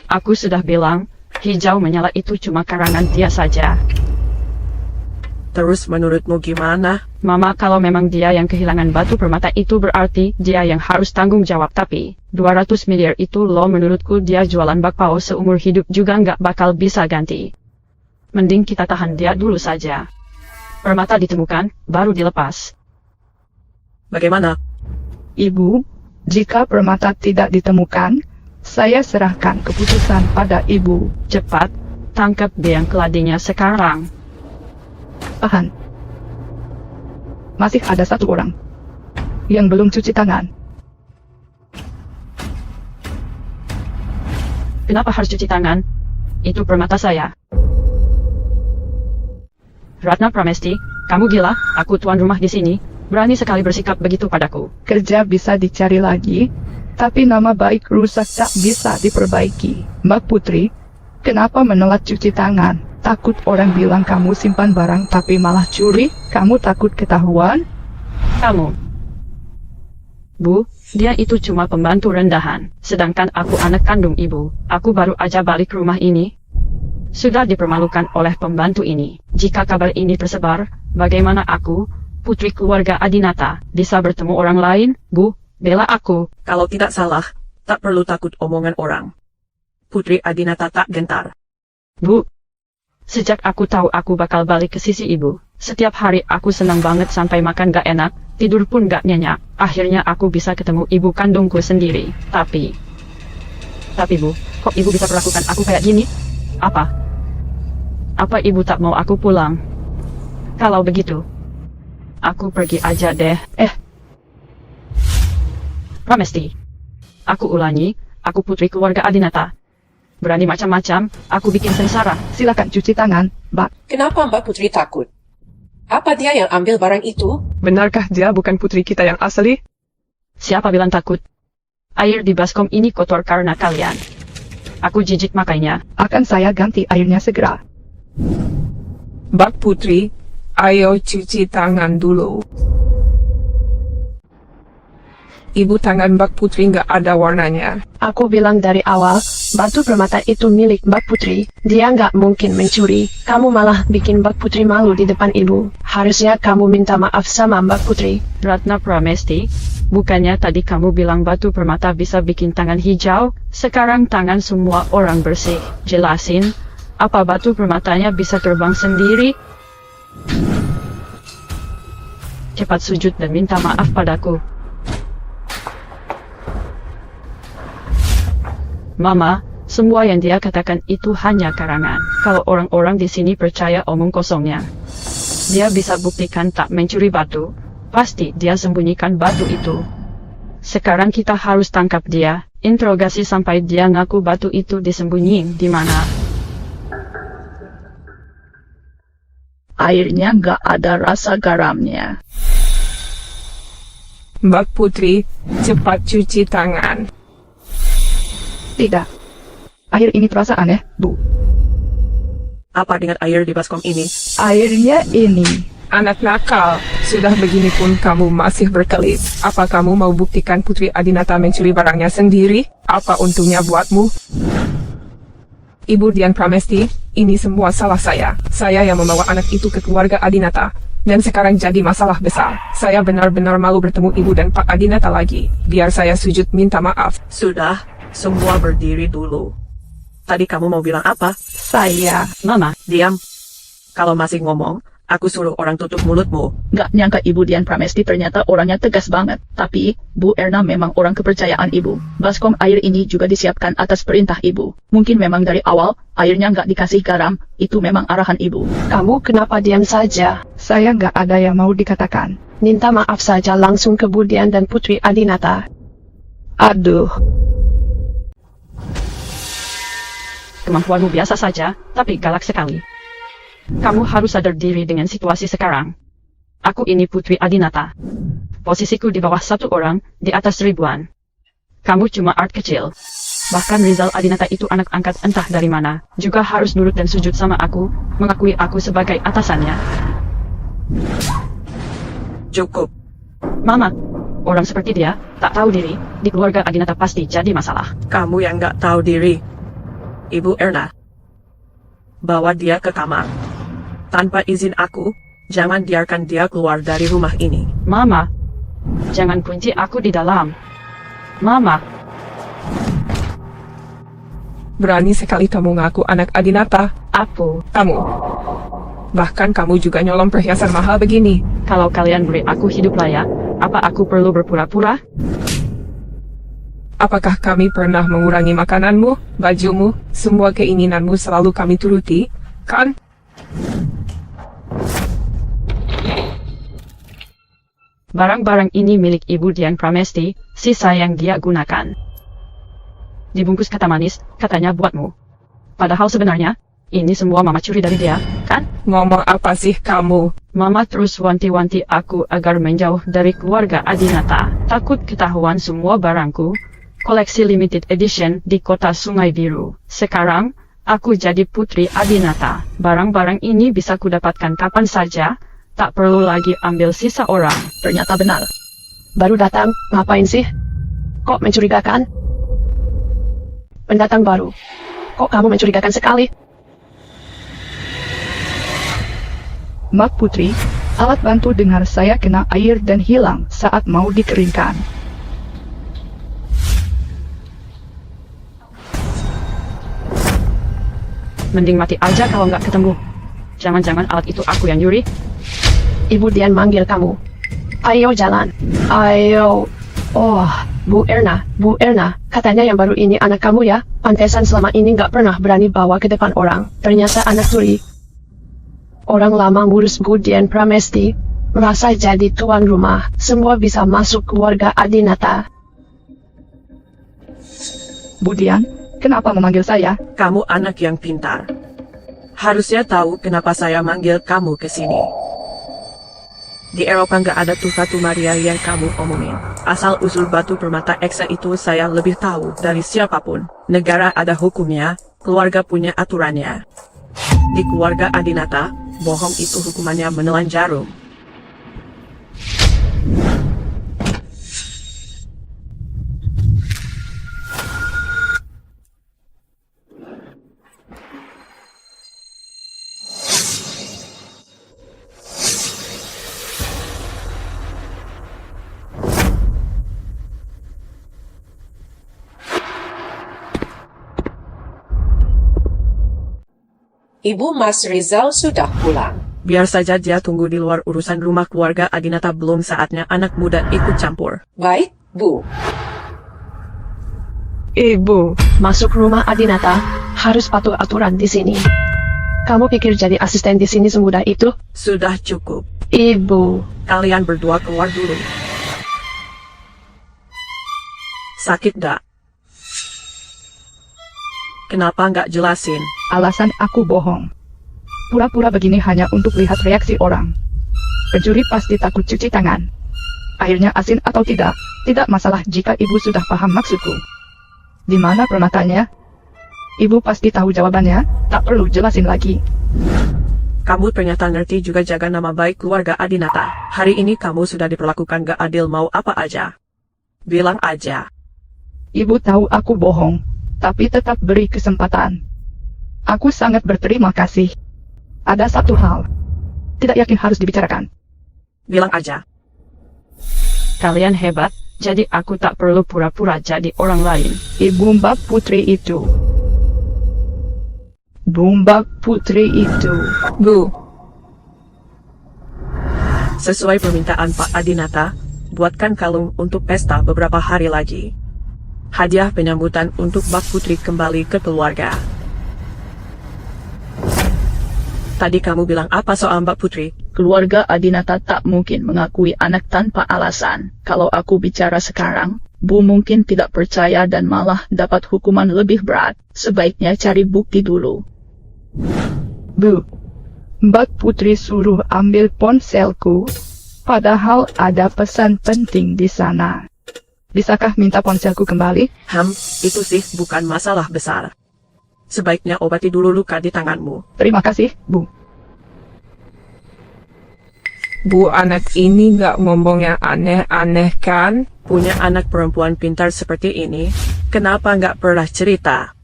aku sudah bilang, hijau menyala itu cuma karangan dia saja. Terus menurutmu gimana? Mama, kalau memang dia yang kehilangan batu permata itu berarti dia yang harus tanggung jawab. Tapi 200 miliar itu loh, menurutku dia jualan bakpao seumur hidup juga nggak bakal bisa ganti. Mending kita tahan dia dulu saja. Permata ditemukan, baru dilepas. Bagaimana? Ibu, jika permata tidak ditemukan, saya serahkan keputusan pada Ibu. Cepat, tangkap dia yang keladinya sekarang. Tahan. Masih ada satu orang yang belum cuci tangan. Kenapa harus cuci tangan? Itu permata saya. Ratna Pramesti, kamu gila? Aku tuan rumah di sini. Berani sekali bersikap begitu padaku. Kerja bisa dicari lagi, tapi nama baik rusak tak bisa diperbaiki. Mbak Putri, kenapa menolak cuci tangan? Takut orang bilang kamu simpan barang tapi malah curi? Kamu takut ketahuan? Kamu. Bu, dia itu cuma pembantu rendahan. Sedangkan aku anak kandung ibu. Aku baru aja balik rumah ini. Sudah dipermalukan oleh pembantu ini. Jika kabar ini tersebar, bagaimana aku, putri keluarga Adinata, bisa bertemu orang lain? Bu, bela aku. Kalau tidak salah, tak perlu takut omongan orang. Putri Adinata tak gentar. Bu, sejak aku tahu aku bakal balik ke sisi ibu, setiap hari aku senang banget sampai makan gak enak, tidur pun gak nyenyak. Akhirnya aku bisa ketemu ibu kandungku sendiri. Tapi Bu, kok ibu bisa perlakukan aku kayak gini? Apa ibu tak mau aku pulang? Kalau begitu, aku pergi aja deh. Pramesti. Aku ulangi, aku putri keluarga Adinata. Berani macam-macam, aku bikin sengsara. Silakan cuci tangan, Mbak. Kenapa Mbak Putri takut? Apa dia yang ambil barang itu? Benarkah dia bukan putri kita yang asli? Siapa bilang takut? Air di baskom ini kotor karena kalian. Aku jijik makanya. Akan saya ganti airnya segera. Mbak Putri, ayo cuci tangan dulu. Ibu, tangan Mbak Putri nggak ada warnanya. Aku bilang dari awal, batu permata itu milik Mbak Putri. Dia nggak mungkin mencuri. Kamu malah bikin Mbak Putri malu di depan ibu. Harusnya kamu minta maaf sama Mbak Putri. Ratna Pramesti, bukannya tadi kamu bilang batu permata bisa bikin tangan hijau? Sekarang tangan semua orang bersih. Jelasin, apa batu permatanya bisa terbang sendiri? Cepat sujud dan minta maaf padaku. Mama, semua yang dia katakan itu hanya karangan. Kalau orang-orang di sini percaya omong kosongnya, dia bisa buktikan tak mencuri batu. Pasti dia sembunyikan batu itu. Sekarang kita harus tangkap dia, interogasi sampai dia ngaku batu itu disembunyiin di mana. Airnya nggak ada rasa garamnya. Mbak Putri, cepat cuci tangan. Tidak. Air ini terasa aneh, Bu. Apa dengan air di baskom ini? Airnya ini. Anak nakal, sudah begini pun kamu masih berkelit. Apa kamu mau buktikan Putri Adinata mencuri barangnya sendiri? Apa untungnya buatmu? Ibu Dian Pramesti, ini semua salah saya. Saya yang membawa anak itu ke keluarga Adinata. Dan sekarang jadi masalah besar. Saya benar-benar malu bertemu Ibu dan Pak Adinata lagi. Biar saya sujud minta maaf. Sudah, semua berdiri dulu. Tadi kamu mau bilang apa? Saya. Mama. Diam. Kalau masih ngomong, aku suruh orang tutup mulutmu. Nggak nyangka Ibu Dian Pramesti ternyata orangnya tegas banget. Tapi, Bu Erna memang orang kepercayaan Ibu. Baskom air ini juga disiapkan atas perintah Ibu. Mungkin memang dari awal, airnya nggak dikasih garam. Itu memang arahan Ibu. Kamu kenapa diam saja? Saya nggak ada yang mau dikatakan. Minta maaf saja langsung ke Bu Dian dan Putri Adinata. Aduh. Kemampuanmu biasa saja, tapi galak sekali. Kamu harus sadar diri dengan situasi sekarang. Aku ini Putri Adinata. Posisiku di bawah 1 orang, di atas ribuan. Kamu cuma art kecil. Bahkan Rizal Adinata itu anak angkat entah dari mana, juga harus nurut dan sujud sama aku, mengakui aku sebagai atasannya. Cukup. Mama, orang seperti dia, tak tahu diri, di keluarga Adinata pasti jadi masalah. Kamu yang nggak tahu diri. Ibu Erna, bawa dia ke kamar. Tanpa izin aku, jangan biarkan dia keluar dari rumah ini. Mama, jangan kunci aku di dalam. Mama. Berani sekali kamu ngaku anak Adinata. Aku. Kamu. Bahkan kamu juga nyolong perhiasan mahal begini. Kalau kalian beri aku hidup layak, apa aku perlu berpura-pura? Apakah kami pernah mengurangi makananmu, bajumu, semua keinginanmu selalu kami turuti, kan? Barang-barang ini milik Ibu Dian Pramesti, sisa yang dia gunakan. Dibungkus kata manis, katanya buatmu. Padahal sebenarnya, ini semua Mama curi dari dia, kan? Ngomong apa sih kamu? Mama terus wanti-wanti aku agar menjauh dari keluarga Adinata. Takut ketahuan semua barangku. Koleksi limited edition di kota Sungai Biru. Sekarang, aku jadi Putri Adinata. Barang-barang ini bisa kudapatkan kapan saja, tak perlu lagi ambil sisa orang. Ternyata benar. Baru datang, ngapain sih? Kok mencurigakan? Pendatang baru. Kok kamu mencurigakan sekali? Mbak Putri, alat bantu dengar saya kena air dan hilang saat mau dikeringkan. Mending mati aja kalau nggak ketemu. Jangan-jangan alat itu aku yang nyuri. Ibu Dian manggil kamu. Ayo jalan. Ayo. Oh, Bu Erna, katanya yang baru ini anak kamu ya? Pantesan selama ini nggak pernah berani bawa ke depan orang. Ternyata anak tuli. Orang lama ngurus Bu Dian Pramesti, merasa jadi tuan rumah. Semua bisa masuk keluarga Adinata. Bu Dian, kenapa memanggil saya? Kamu anak yang pintar. Harusnya tahu kenapa saya manggil kamu ke sini. Di Eropa nggak ada tuh Ratu Maria yang kamu omongin. Asal-usul batu permata eksa itu saya lebih tahu dari siapapun. Negara ada hukumnya, keluarga punya aturannya. Di keluarga Adinata, bohong itu hukumannya menelan jarum. Ibu Mas Rizal sudah pulang. Biar saja dia tunggu di luar urusan rumah keluarga Adinata, belum saatnya anak muda ikut campur. Baik, Bu. Ibu, Masuk rumah Adinata, harus patuh aturan di sini. Kamu pikir jadi asisten di sini semudah itu? Sudah cukup. Ibu, Kalian berdua keluar dulu. Sakit dak? Kenapa nggak jelasin? alasan aku bohong. Pura-pura begini hanya untuk lihat reaksi orang. Pencuri pasti takut cuci tangan. Airnya asin atau tidak masalah jika ibu sudah paham maksudku. Di mana permatanya? Ibu pasti tahu jawabannya, tak perlu jelasin lagi. Kamu ternyata ngerti juga jaga nama baik keluarga Adinata. Hari ini kamu sudah diperlakukan gak adil, mau apa aja. Bilang aja. Ibu tahu aku bohong, tapi tetap beri kesempatan. Aku sangat berterima kasih. Ada satu hal, tidak yakin harus dibicarakan. Bilang aja. Kalian hebat, jadi aku tak perlu pura-pura jadi orang lain. Ibu Mbak Putri itu. Bu. Sesuai permintaan Pak Adinata, buatkan kalung untuk pesta beberapa hari lagi. Hadiah penyambutan untuk Mbak Putri kembali ke keluarga. Tadi kamu bilang apa soal Mbak Putri? Keluarga Adinata tak mungkin mengakui anak tanpa alasan. Kalau aku bicara sekarang, Bu mungkin tidak percaya dan malah dapat hukuman lebih berat. Sebaiknya cari bukti dulu. Bu, Mbak Putri suruh ambil ponselku, padahal ada pesan penting di sana. Bisakah minta ponselku kembali? Itu sih bukan masalah besar. Sebaiknya obati dulu luka di tanganmu. Terima kasih, Bu. Bu, anak ini gak ngomong yang aneh-aneh kan? Punya anak perempuan pintar seperti ini, kenapa gak pernah cerita?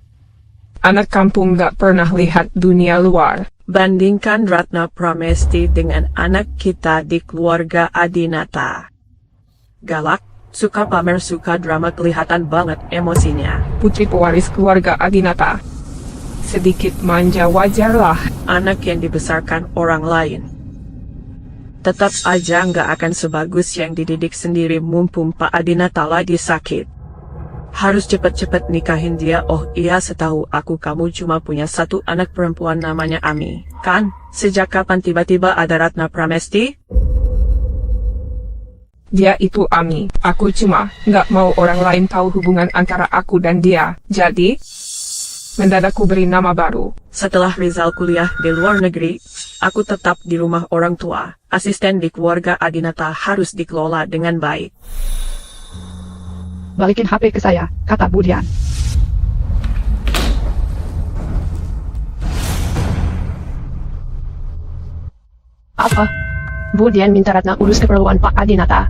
Anak kampung gak pernah lihat dunia luar. Bandingkan Ratna Pramesti dengan anak kita di keluarga Adinata. Galak, suka pamer, suka drama, kelihatan banget emosinya. Putri pewaris keluarga Adinata. Sedikit manja wajarlah. Anak yang dibesarkan orang lain. Tetap aja nggak akan sebagus yang dididik sendiri, mumpung Pak Adinata lagi sakit. Harus cepet-cepet nikahin dia. Oh iya, setahu aku kamu cuma punya satu anak perempuan namanya Ami, kan? Sejak kapan tiba-tiba ada Ratna Pramesti? Dia itu Ami. Aku cuma nggak mau orang lain tahu hubungan antara aku dan dia. Jadi, mendadak ku beri nama baru. Setelah Rizal kuliah di luar negeri, aku tetap di rumah orang tua. Asisten di keluarga Adinata harus dikelola dengan baik. Balikin HP ke saya, kata Budian. Apa? Budian minta Ratna urus keperluan Pak Adinata.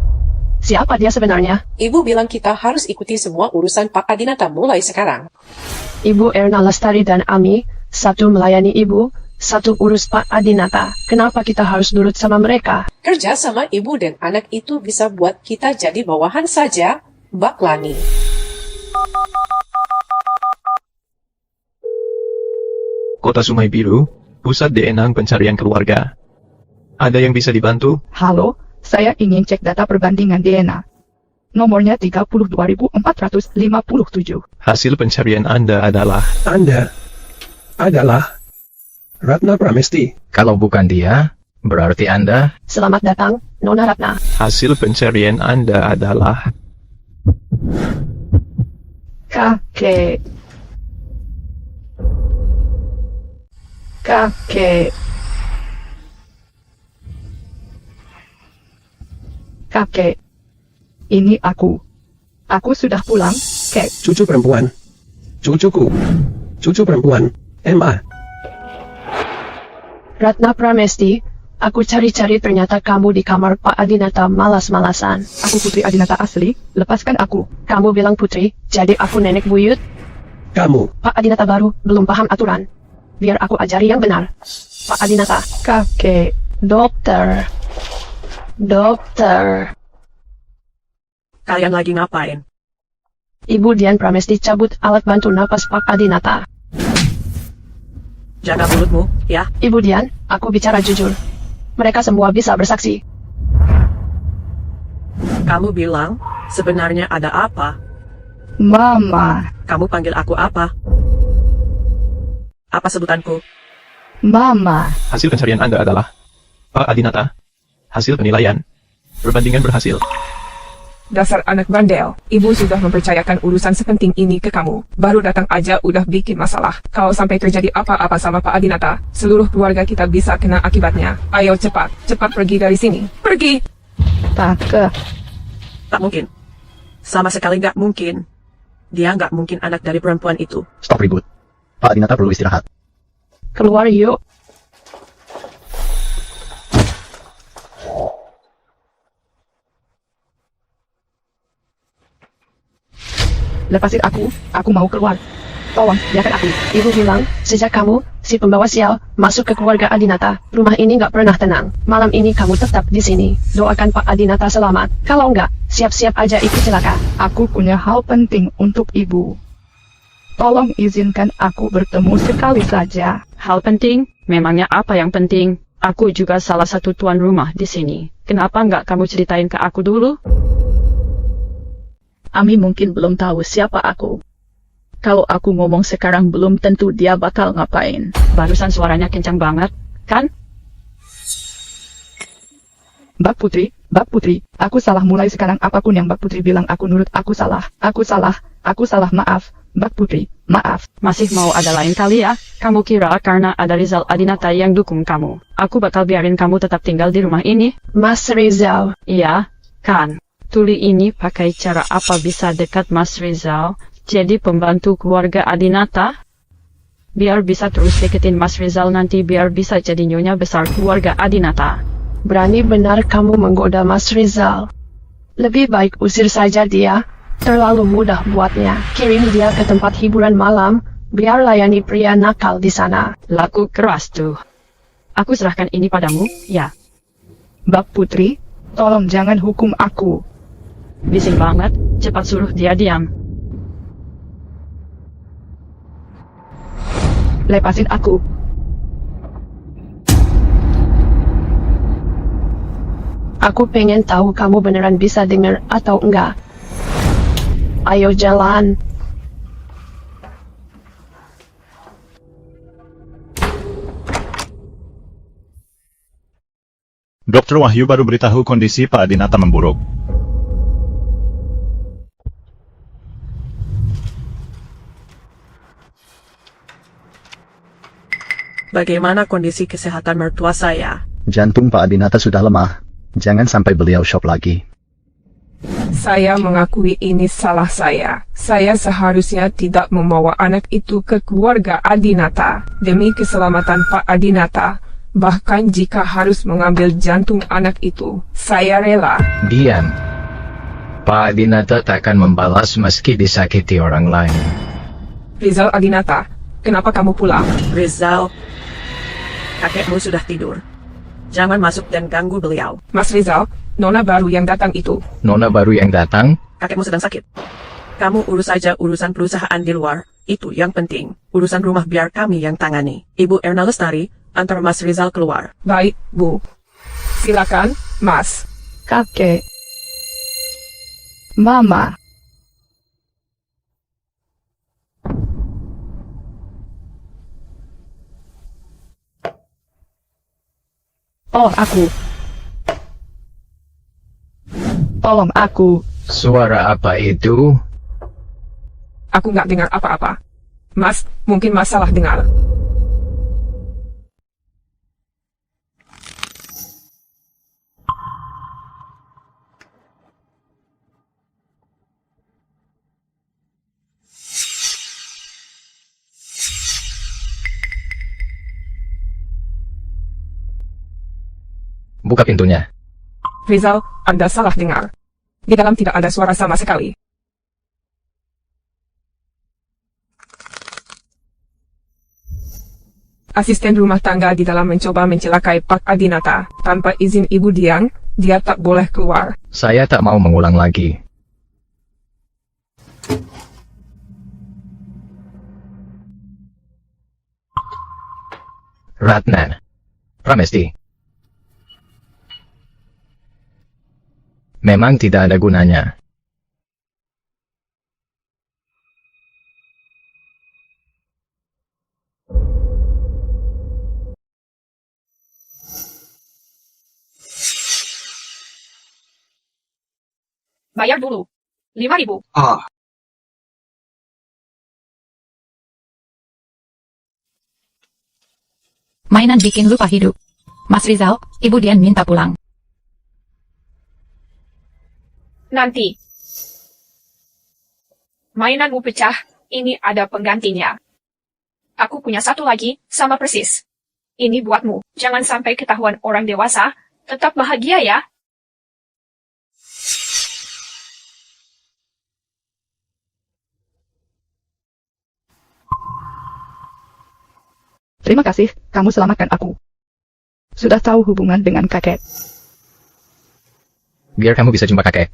Siapa dia sebenarnya? Ibu bilang kita harus ikuti semua urusan Pak Adinata mulai sekarang. Ibu Erna Lestari dan Ami, satu melayani ibu, satu urus Pak Adinata. Kenapa kita harus nurut sama mereka? Kerja sama ibu dan anak itu bisa buat kita jadi bawahan saja, Mbak Lani. Kota Sungai Biru, pusat DNA pencarian keluarga. Ada yang bisa dibantu? Halo, saya ingin cek data perbandingan DNA. Nomornya 32.457. Hasil pencarian Anda adalah... Anda adalah Ratna Pramesti. Kalau bukan dia, berarti Anda... Selamat datang, Nona Ratna. Hasil pencarian Anda adalah... Kakek. Kakek. Ini aku. Aku sudah pulang, Kek. Cucu perempuan. Cucuku. Cucu perempuan. Emma. Ratna Pramesti, aku cari-cari ternyata kamu di kamar Pak Adinata malas-malasan. Aku Putri Adinata asli, lepaskan aku. Kamu bilang putri, jadi aku nenek buyut? Kamu. Pak Adinata baru, belum paham aturan. Biar aku ajari yang benar. Pak Adinata. Kakek. Dokter. Kalian lagi ngapain? Ibu Dian Pramesti cabut alat bantu napas Pak Adinata. Jaga mulutmu, ya. Ibu Dian, aku bicara jujur. Mereka semua bisa bersaksi. Kamu bilang, sebenarnya ada apa? Mama. Kamu panggil aku apa? Apa sebutanku? Mama. Hasil pencarian Anda adalah Pak Adinata. Hasil penilaian. Perbandingan berhasil. Dasar anak bandel, ibu sudah mempercayakan urusan sepenting ini ke kamu. Baru datang aja udah bikin masalah. Kalau sampai terjadi apa-apa sama Pak Adinata, seluruh keluarga kita bisa kena akibatnya. Ayo cepat pergi dari sini. Pergi! Tak mungkin. Sama sekali nggak mungkin. Dia nggak mungkin anak dari perempuan itu. Stop ribut. Pak Adinata perlu istirahat. Keluar yuk. Lepasin aku mau keluar. Tolong, biarkan aku. Ibu bilang, sejak kamu, si pembawa sial, masuk ke keluarga Adinata, rumah ini gak pernah tenang. Malam ini kamu tetap di sini. Doakan Pak Adinata selamat. Kalau enggak, siap-siap aja ikut celaka. Aku punya hal penting untuk ibu. Tolong izinkan aku bertemu sekali saja. Hal penting? Memangnya apa yang penting? Aku juga salah satu tuan rumah di sini. Kenapa nggak kamu ceritain ke aku dulu? Ami mungkin belum tahu siapa aku. Kalau aku ngomong sekarang belum tentu dia bakal ngapain. Barusan suaranya kencang banget, kan? Mbak Putri, aku salah mulai sekarang apapun yang Mbak Putri bilang aku nurut. Aku salah, maaf. Mbak Putri, maaf. Masih mau ada lain kali ya? Kamu kira karena ada Rizal Adinata yang dukung kamu, aku bakal biarin kamu tetap tinggal di rumah ini? Mas Rizal. Iya, kan? Tuli ini pakai cara apa bisa dekat Mas Rizal, jadi pembantu keluarga Adinata? Biar bisa terus deketin Mas Rizal nanti biar bisa jadi nyonya besar keluarga Adinata. Berani benar kamu menggoda Mas Rizal. Lebih baik usir saja dia. Terlalu mudah buatnya. Kirim dia ke tempat hiburan malam, biar layani pria nakal di sana. Laku keras tuh. Aku serahkan ini padamu, ya. Mbak Putri, tolong jangan hukum aku. Bising banget, cepat suruh dia diam. Lepasin aku. Aku pengen tahu kamu beneran bisa dengar atau enggak. Ayo jalan. Dr. Wahyu baru beritahu kondisi Pak Adinata memburuk. Bagaimana kondisi kesehatan mertua saya? Jantung Pak Adinata sudah lemah. Jangan sampai beliau shock lagi. Saya mengakui ini salah saya. Saya seharusnya tidak membawa anak itu ke keluarga Adinata. Demi keselamatan Pak Adinata, bahkan jika harus mengambil jantung anak itu, saya rela. Diam. Pak Adinata takkan membalas meski disakiti orang lain. Rizal Adinata, kenapa kamu pulang? Rizal, kakekmu sudah tidur. Jangan masuk dan ganggu beliau. Mas Rizal, nona baru yang datang itu. Nona baru yang datang? Kakekmu sedang sakit. Kamu urus saja urusan perusahaan di luar. Itu yang penting. Urusan rumah biar kami yang tangani. Ibu Erna Lestari, antar Mas Rizal keluar. Baik, Bu. Silakan, Mas. Kakek. Mama. Oh, aku. Tolong aku. Suara apa itu? Aku nggak dengar apa-apa. Mas, mungkin Mas salah dengar. Buka pintunya. Rizal, Anda salah dengar. Di dalam tidak ada suara sama sekali. Asisten rumah tangga di dalam mencoba mencelakai Pak Adinata. Tanpa izin Ibu Diang, dia tak boleh keluar. Saya tak mau mengulang lagi. Ratna. Pramesti. Memang tidak ada gunanya. bayar dulu. 5.000. Ah, Mainan bikin lupa hidup. Mas Rizal, Ibu Dian minta pulang. Nanti. Mainanmu pecah, ini ada penggantinya. Aku punya satu lagi, sama persis. Ini buatmu, jangan sampai ketahuan orang dewasa. Tetap bahagia ya. Terima kasih, kamu selamatkan aku. Sudah tahu hubungan dengan kakek. Biar kamu bisa jumpa kakek.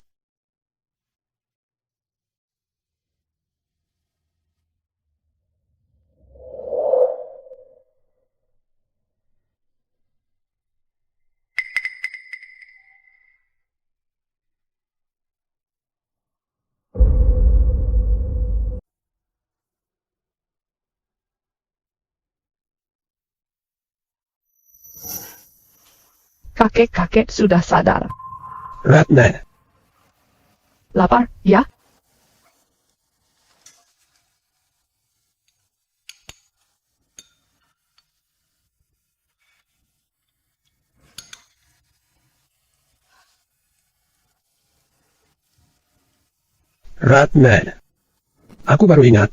Kakek-kakek sudah sadar. Ratna. Lapar, ya? Ratna. Aku baru ingat.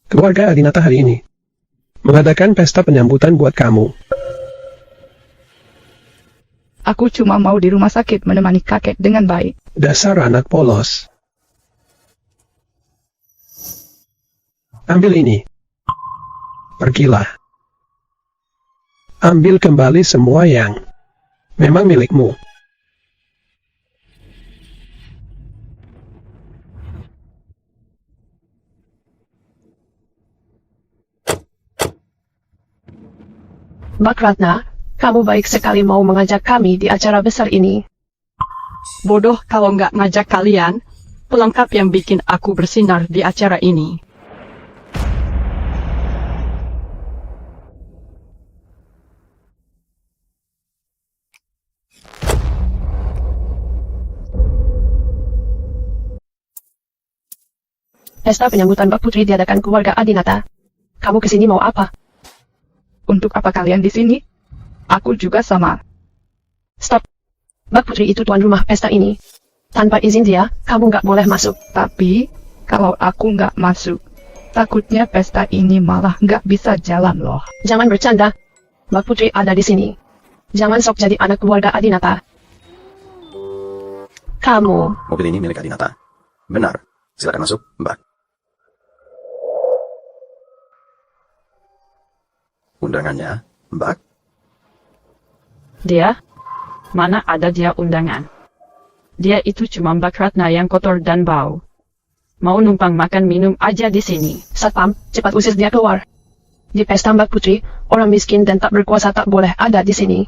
Keluarga Adinata hari ini mengadakan pesta penyambutan buat kamu. Aku cuma mau di rumah sakit menemani kakek dengan baik. Dasar anak polos. Ambil ini. Pergilah. Ambil kembali semua yang memang milikmu. Mbak Ratna, kamu baik sekali mau mengajak kami di acara besar ini. Bodoh kalau nggak ngajak kalian, pelengkap yang bikin aku bersinar di acara ini. Pesta penyambutan Mbak Putri diadakan keluarga Adinata. Kamu kesini mau apa? Untuk apa kalian di sini? Aku juga sama. Stop. Mbak Putri itu tuan rumah pesta ini. Tanpa izin dia, kamu nggak boleh masuk. Tapi, kalau aku nggak masuk, takutnya pesta ini malah nggak bisa jalan loh. Jangan bercanda. Mbak Putri ada di sini. Jangan sok jadi anak keluarga Adinata. Kamu. Mobil ini milik Adinata. Benar. Silakan masuk, Mbak. Undangannya, Mbak. Dia? Mana ada dia undangan? Dia itu cuma Mbak Ratna yang kotor dan bau. Mau numpang makan minum aja di sini. Satpam, cepat usir dia keluar. Di pesta Mbak Putri, orang miskin dan tak berkuasa tak boleh ada di sini.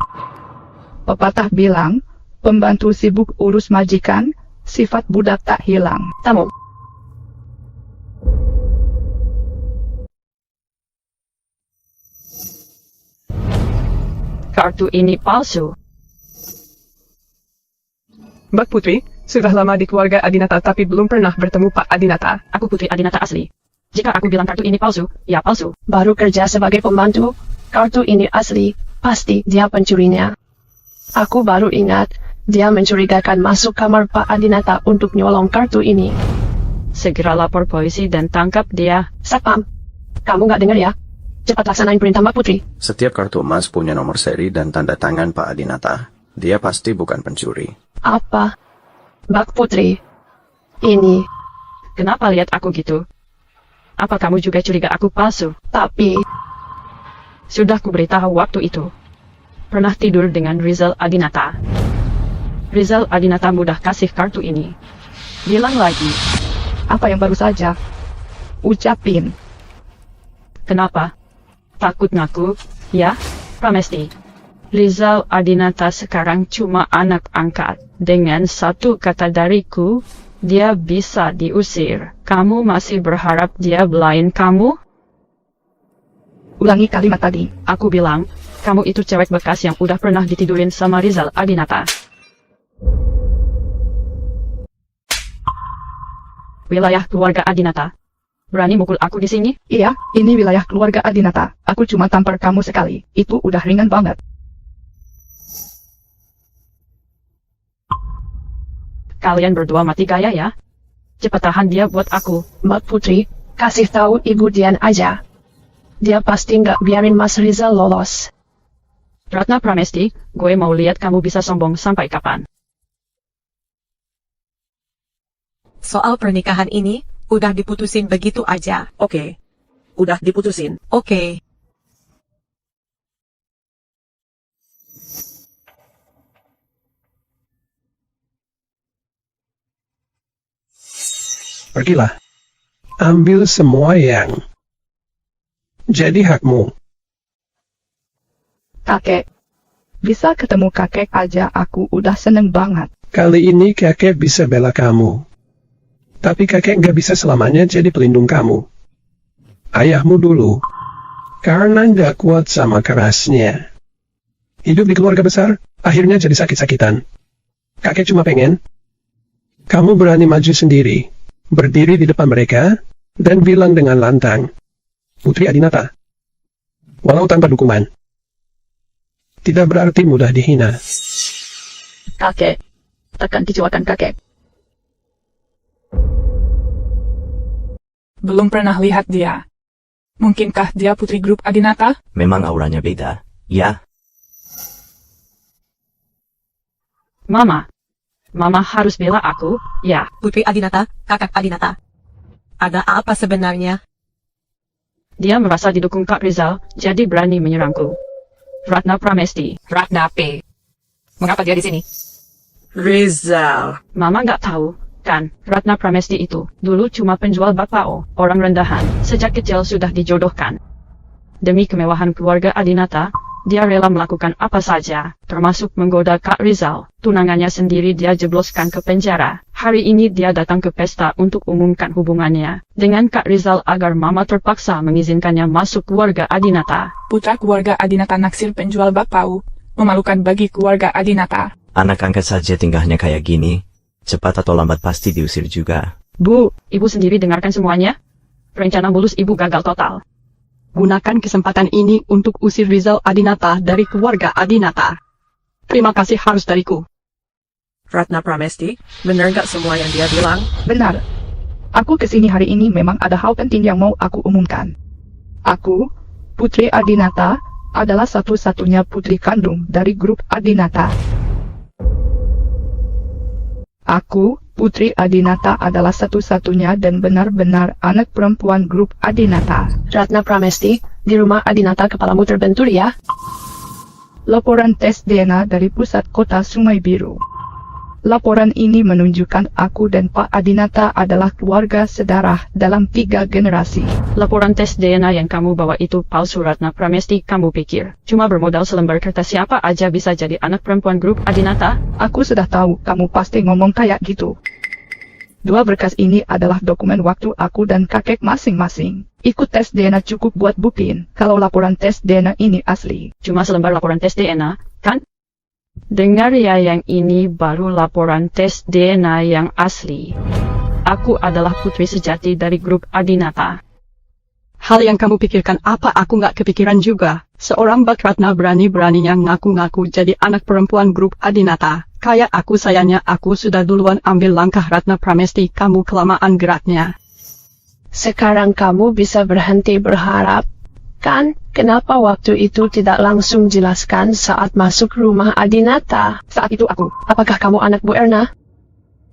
Pepatah bilang, pembantu sibuk urus majikan, sifat budak tak hilang. Tamu. Kartu ini palsu. Mbak Putri, sudah lama di keluarga Adinata tapi belum pernah bertemu Pak Adinata. Aku Putri Adinata asli. Jika aku bilang kartu ini palsu, ya palsu. Baru kerja sebagai pembantu, kartu ini asli, pasti dia pencurinya. Aku baru ingat, dia mencurigakan masuk kamar Pak Adinata untuk nyolong kartu ini. Segera lapor polisi dan tangkap dia. Satpam, kamu nggak dengar ya? Cepat laksanain perintah Mbak Putri. Setiap kartu emas punya nomor seri dan tanda tangan Pak Adinata. Dia pasti bukan pencuri. Apa? Mbak Putri. Ini. Kenapa lihat aku gitu? Apa kamu juga curiga aku palsu? Tapi. Sudah kuberitahu waktu itu. Pernah tidur dengan Rizal Adinata. Rizal Adinata mudah kasih kartu ini. Bilang lagi. Apa yang baru saja? Ucapin. Kenapa? Takut ngaku, ya, Pramesti. Rizal Adinata sekarang cuma anak angkat. Dengan satu kata dariku, dia bisa diusir. Kamu masih berharap dia belain kamu? Ulangi kalimat tadi. Aku bilang, kamu itu cewek bekas yang udah pernah ditidurin sama Rizal Adinata. Wilayah keluarga Adinata. Berani mukul aku di sini? Iya, ini wilayah keluarga Adinata. Aku cuma tampar kamu sekali. Itu udah ringan banget. Kalian berdua mati gaya ya. Cepat tahan dia buat aku. Mbak Putri, kasih tahu Ibu Dian aja. Dia pasti nggak biarin Mas Rizal lolos. Ratna Pramesti, gue mau lihat kamu bisa sombong sampai kapan. Soal pernikahan ini, udah diputusin begitu aja. Oke. Udah diputusin. Oke. Pergilah. Ambil semua yang jadi hakmu. Kakek. Bisa ketemu kakek aja aku udah seneng banget. Kali ini kakek bisa bela kamu. Tapi kakek nggak bisa selamanya jadi pelindung kamu. Ayahmu dulu. Karena nggak kuat sama kerasnya. Hidup di keluarga besar, akhirnya jadi sakit-sakitan. Kakek cuma pengen kamu berani maju sendiri. Berdiri di depan mereka, dan bilang dengan lantang, Putri Adinata. Walau tanpa dukungan. Tidak berarti mudah dihina. Kakek. Takkan kecewakan kakek. Belum pernah lihat dia. Mungkinkah dia putri grup Adinata? Memang auranya beda, ya? Mama. Mama harus bela aku, ya. Putri Adinata, kakak Adinata. Ada apa sebenarnya? Dia merasa didukung Kak Rizal, jadi berani menyerangku. Ratna Pramesti. Ratna P. Mengapa dia di sini? Rizal. Mama nggak tahu, kan? Ratna Pramesti itu dulu cuma penjual bakpao, orang rendahan. Sejak kecil sudah dijodohkan. Demi kemewahan keluarga Adinata, dia rela melakukan apa saja, termasuk menggoda Kak Rizal. Tunangannya sendiri dia jebloskan ke penjara. Hari ini dia datang ke pesta untuk umumkan hubungannya dengan Kak Rizal agar Mama terpaksa mengizinkannya masuk keluarga Adinata. Putra keluarga Adinata naksir penjual bakpao. Memalukan bagi keluarga Adinata. Anak angkat saja tingkahnya kayak gini. Cepat atau lambat pasti diusir juga. Bu, ibu sendiri dengarkan semuanya. Rencana mulus ibu gagal total. Gunakan kesempatan ini untuk usir Rizal Adinata dari keluarga Adinata. Terima kasih harus dariku. Ratna Pramesti, benar gak semua yang dia bilang? Benar. Aku kesini hari ini memang ada hal penting yang mau aku umumkan. Aku, Putri Adinata, adalah satu-satunya putri kandung dari grup Adinata. Aku, Putri Adinata adalah satu-satunya dan benar-benar anak perempuan grup Adinata. Ratna Pramesti, di rumah Adinata kepalamu terbentur ya? Laporan tes DNA dari pusat kota Sungai Biru. Laporan ini menunjukkan aku dan Pak Adinata adalah keluarga sedarah dalam 3 generasi. Laporan tes DNA yang kamu bawa itu palsu Ratna Pramesti, kamu pikir cuma bermodal selembar kertas siapa aja bisa jadi anak perempuan grup Adinata? Aku sudah tahu kamu pasti ngomong kayak gitu. 2 berkas ini adalah dokumen waktu aku dan kakek masing-masing. Ikut tes DNA cukup buat buktiin kalau laporan tes DNA ini asli. Cuma selembar laporan tes DNA, kan? Dengar ya, yang ini baru laporan tes DNA yang asli. Aku adalah putri sejati dari grup Adinata. Hal yang kamu pikirkan apa aku nggak kepikiran juga. Seorang Mbak Ratna berani-beraninya ngaku-ngaku jadi anak perempuan grup Adinata. Kayak aku sayangnya aku sudah duluan ambil langkah. Ratna Pramesti, kamu kelamaan geraknya. Sekarang kamu bisa berhenti berharap, kan? Kenapa waktu itu tidak langsung jelaskan saat masuk rumah Adinata? Saat itu aku. Apakah kamu anak Bu Erna?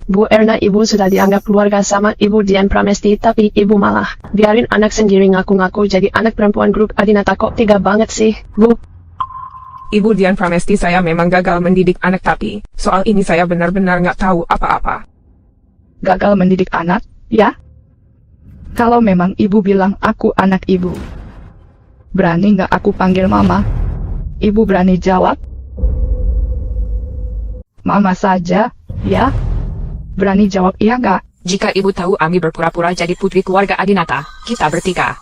Bu Erna, ibu sudah dianggap keluarga sama Ibu Dian Pramesti, tapi ibu malah biarin anak sendiri ngaku-ngaku jadi anak perempuan grup Adinata. Kok tega banget sih, Bu? Ibu Dian Pramesti, saya memang gagal mendidik anak, tapi soal ini saya benar-benar nggak tahu apa-apa. Gagal mendidik anak, ya? Kalau memang ibu bilang aku anak ibu, berani nggak aku panggil mama? Ibu berani jawab? Mama saja, ya? Berani jawab iya nggak? Jika ibu tahu Ami berpura-pura jadi putri keluarga Adinata, kita bertiga.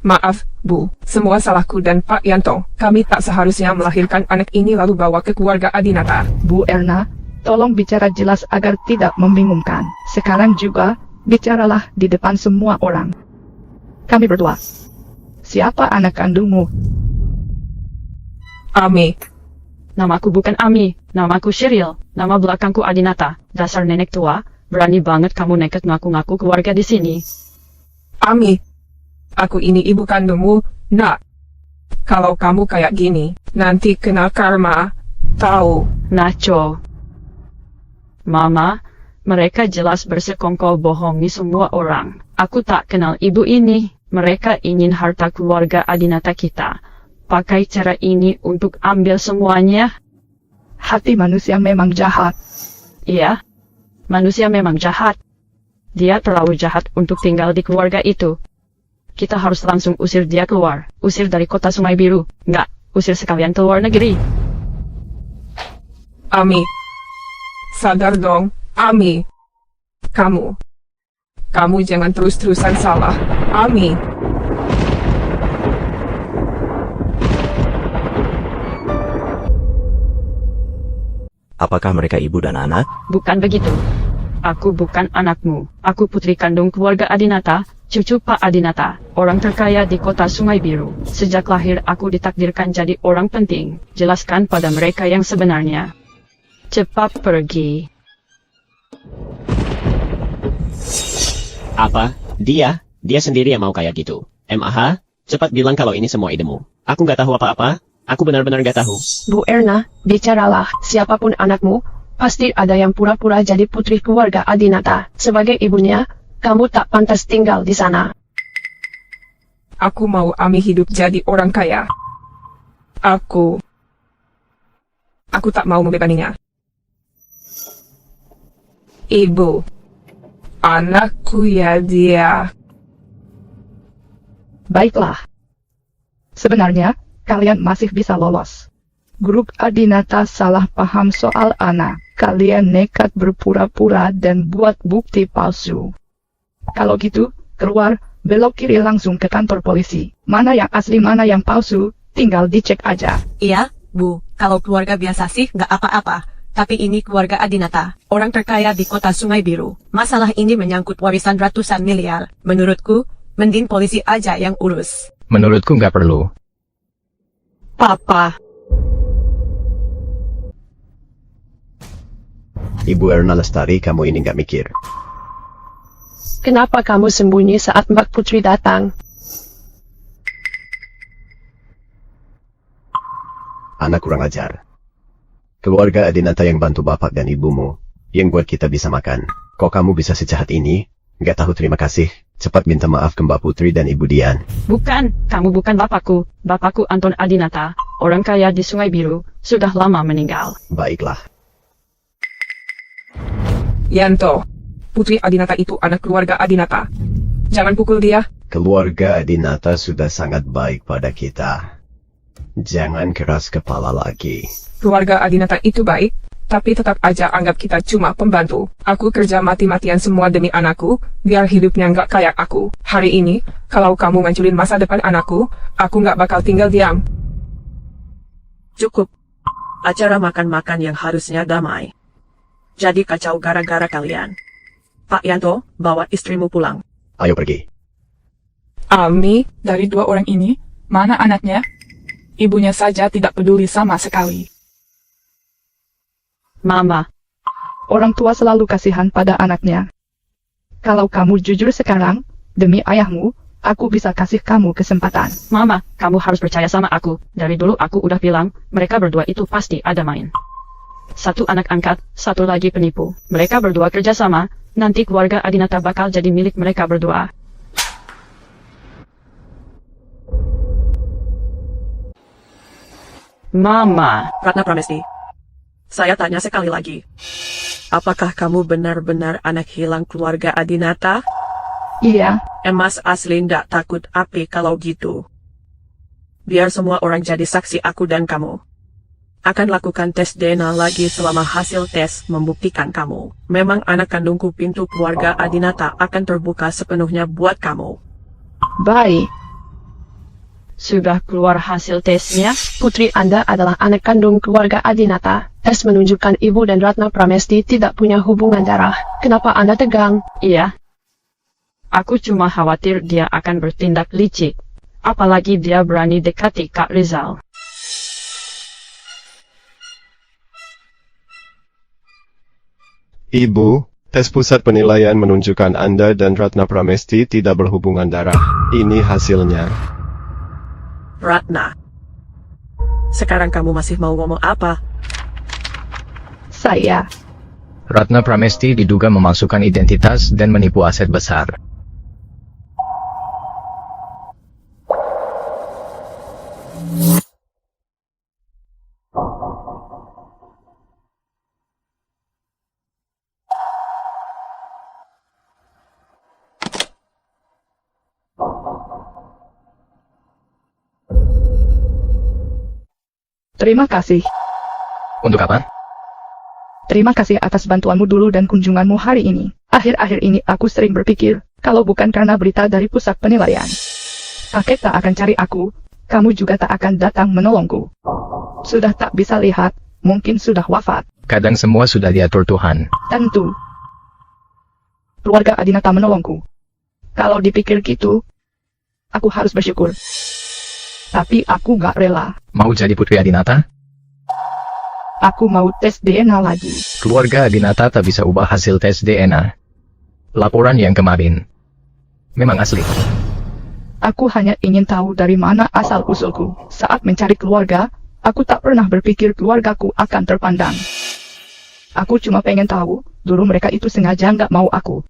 Maaf, Bu, semua salahku dan Pak Yanto. Kami tak seharusnya melahirkan anak ini lalu bawa ke keluarga Adinata. Bu Erna, Tolong bicara jelas agar tidak membingungkan. Sekarang juga, bicaralah di depan semua orang. Kami berdua. Siapa anak kandungmu? Ami. Namaku bukan Ami, namaku Sheryl, nama belakangku Adinata. Dasar nenek tua, berani banget kamu nekat ngaku-ngaku keluarga di sini. Ami, aku ini ibu kandungmu, nak. Kalau kamu kayak gini, nanti kena karma, tahu. Nacho. Mama, mereka jelas bersekongkol bohongi semua orang. Aku tak kenal ibu ini, mereka ingin harta keluarga Adinata kita. Pakai cara ini untuk ambil semuanya. Hati manusia memang jahat. Iya, manusia memang jahat. Dia terlalu jahat untuk tinggal di keluarga itu. Kita harus langsung usir dia keluar. Usir dari kota Sungai Biru. Nggak, usir sekalian ke luar negeri. Ami. Sadar dong, Ami. Kamu jangan terus-terusan salah, Ami. Apakah mereka ibu dan anak? Bukan begitu. Aku bukan anakmu. Aku putri kandung keluarga Adinata, cucu Pak Adinata, orang terkaya di kota Sungai Biru. Sejak lahir aku ditakdirkan jadi orang penting. Jelaskan pada mereka yang sebenarnya. Cepat pergi. Apa? Dia sendiri yang mau kayak gitu. MAH, cepat bilang kalau ini semua idemu. Aku nggak tahu apa-apa. Aku benar-benar nggak tahu. Bu Erna, bicaralah. Siapapun anakmu, pasti ada yang pura-pura jadi putri keluarga Adinata. Sebagai ibunya, kamu tak pantas tinggal di sana. Aku mau Ami hidup jadi orang kaya. Aku tak mau membebaninya. Ibu, anakku ya dia. Baiklah. Sebenarnya, kalian masih bisa lolos. Grup Adinata salah paham soal anak. Kalian nekat berpura-pura dan buat bukti palsu. Kalau gitu, keluar, belok kiri langsung ke kantor polisi. Mana yang asli mana yang palsu, tinggal dicek aja. Iya, Bu. Kalau keluarga biasa sih nggak apa-apa. Tapi ini keluarga Adinata, orang terkaya di kota Sungai Biru. Masalah ini menyangkut warisan ratusan miliar. Menurutku, mending polisi aja yang urus. Menurutku nggak perlu. Papa. Ibu Erna Lestari, kamu ini nggak mikir. Kenapa kamu sembunyi saat Mbak Putri datang? Anak kurang ajar. Keluarga Adinata yang bantu bapak dan ibumu, yang buat kita bisa makan. Kok kamu bisa sejahat ini? Nggak tahu terima kasih. Cepat minta maaf ke Mbak Putri dan Ibu Dian. Bukan, kamu bukan bapakku. Bapakku Anton Adinata, orang kaya di Sungai Biru, sudah lama meninggal. Baiklah. Yanto, Putri Adinata itu anak keluarga Adinata. Jangan pukul dia. Keluarga Adinata sudah sangat baik pada kita. Jangan keras kepala lagi. Keluarga Adinata itu baik, tapi tetap aja anggap kita cuma pembantu. Aku kerja mati-matian semua demi anakku, biar hidupnya nggak kayak aku. Hari ini, kalau kamu ngancurin masa depan anakku, aku nggak bakal tinggal diam. Cukup. Acara makan-makan yang harusnya damai. Jadi kacau gara-gara kalian. Pak Yanto, bawa istrimu pulang. Ayo pergi. Ami, dari dua orang ini, mana anaknya? Ibunya saja tidak peduli sama sekali. Mama. Orang tua selalu kasihan pada anaknya. Kalau kamu jujur sekarang, demi ayahmu, aku bisa kasih kamu kesempatan. Mama, kamu harus percaya sama aku. Dari dulu aku udah bilang, mereka berdua itu pasti ada main. Satu anak angkat, satu lagi penipu. Mereka berdua kerjasama, nanti keluarga Adinata bakal jadi milik mereka berdua. Mama. Ratna Pramesti. Saya tanya sekali lagi. Apakah kamu benar-benar anak hilang keluarga Adinata? Iya. Emas asli ndak takut api kalau gitu. Biar semua orang jadi saksi aku dan kamu. Akan lakukan tes DNA lagi selama hasil tes membuktikan kamu. Memang anak kandungku, pintu keluarga Adinata akan terbuka sepenuhnya buat kamu. Baik. Sudah keluar hasil tesnya? Putri Anda adalah anak kandung keluarga Adinata. Tes menunjukkan Ibu dan Ratna Pramesti tidak punya hubungan darah. Kenapa Anda tegang? Iya. Aku cuma khawatir dia akan bertindak licik. Apalagi dia berani dekati Kak Rizal. Ibu, tes pusat penilaian menunjukkan Anda dan Ratna Pramesti tidak berhubungan darah. Ini hasilnya. Ratna. Sekarang kamu masih mau ngomong apa? Saya. Ratna Pramesti diduga memalsukan identitas dan menipu aset besar. Terima kasih. Untuk apa? Terima kasih atas bantuanmu dulu dan kunjunganmu hari ini. Akhir-akhir ini aku sering berpikir, kalau bukan karena berita dari pusat penilaian, kakek tak akan cari aku, kamu juga tak akan datang menolongku. Sudah tak bisa lihat, mungkin sudah wafat. Kadang semua sudah diatur Tuhan. Tentu. Keluarga Adinata menolongku. Kalau dipikir gitu, aku harus bersyukur. Tapi aku gak rela. Mau jadi putri Adinata? Aku mau tes DNA lagi. Keluarga Adinata tak bisa ubah hasil tes DNA. Laporan yang kemarin memang asli. Aku hanya ingin tahu dari mana asal-usulku. Saat mencari keluarga, aku tak pernah berpikir keluargaku akan terpandang. Aku cuma pengen tahu, dulu mereka itu sengaja nggak mau aku.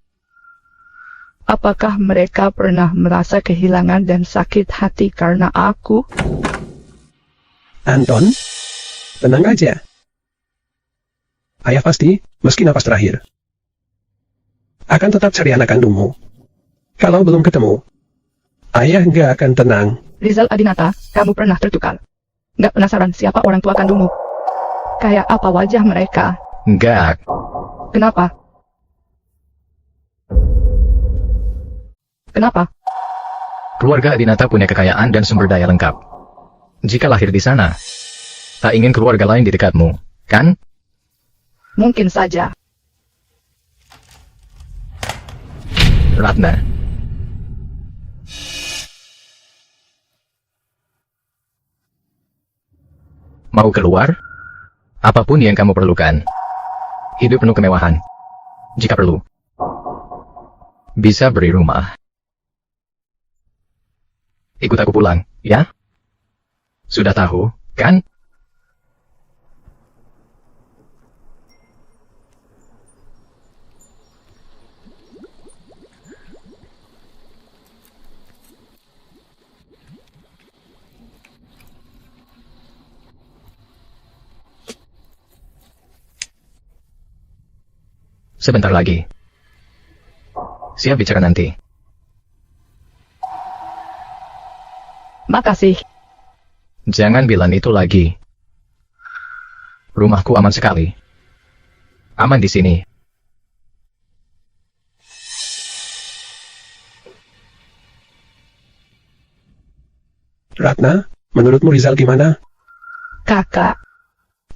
Apakah mereka pernah merasa kehilangan dan sakit hati karena aku? Anton, tenang aja. Ayah pasti, meski napas terakhir, akan tetap cari anak kandungmu. Kalau belum ketemu, ayah nggak akan tenang. Rizal Adinata, kamu pernah tertukar? Nggak penasaran siapa orang tua kandungmu? Kayak apa wajah mereka? Nggak. Kenapa? Kenapa? Keluarga Adinata punya kekayaan dan sumber daya lengkap. Jika lahir di sana, tak ingin keluarga lain di dekatmu, kan? Mungkin saja. Ratna. Mau keluar? Apapun yang kamu perlukan. Hidup penuh kemewahan. Jika perlu, bisa beri rumah. Ikut aku pulang, ya? Sudah tahu, kan? Sebentar lagi. Siap bicara nanti. Makasih. Jangan bilang itu lagi. Rumahku aman sekali. Aman di sini. Ratna, menurutmu Rizal gimana? Kakak.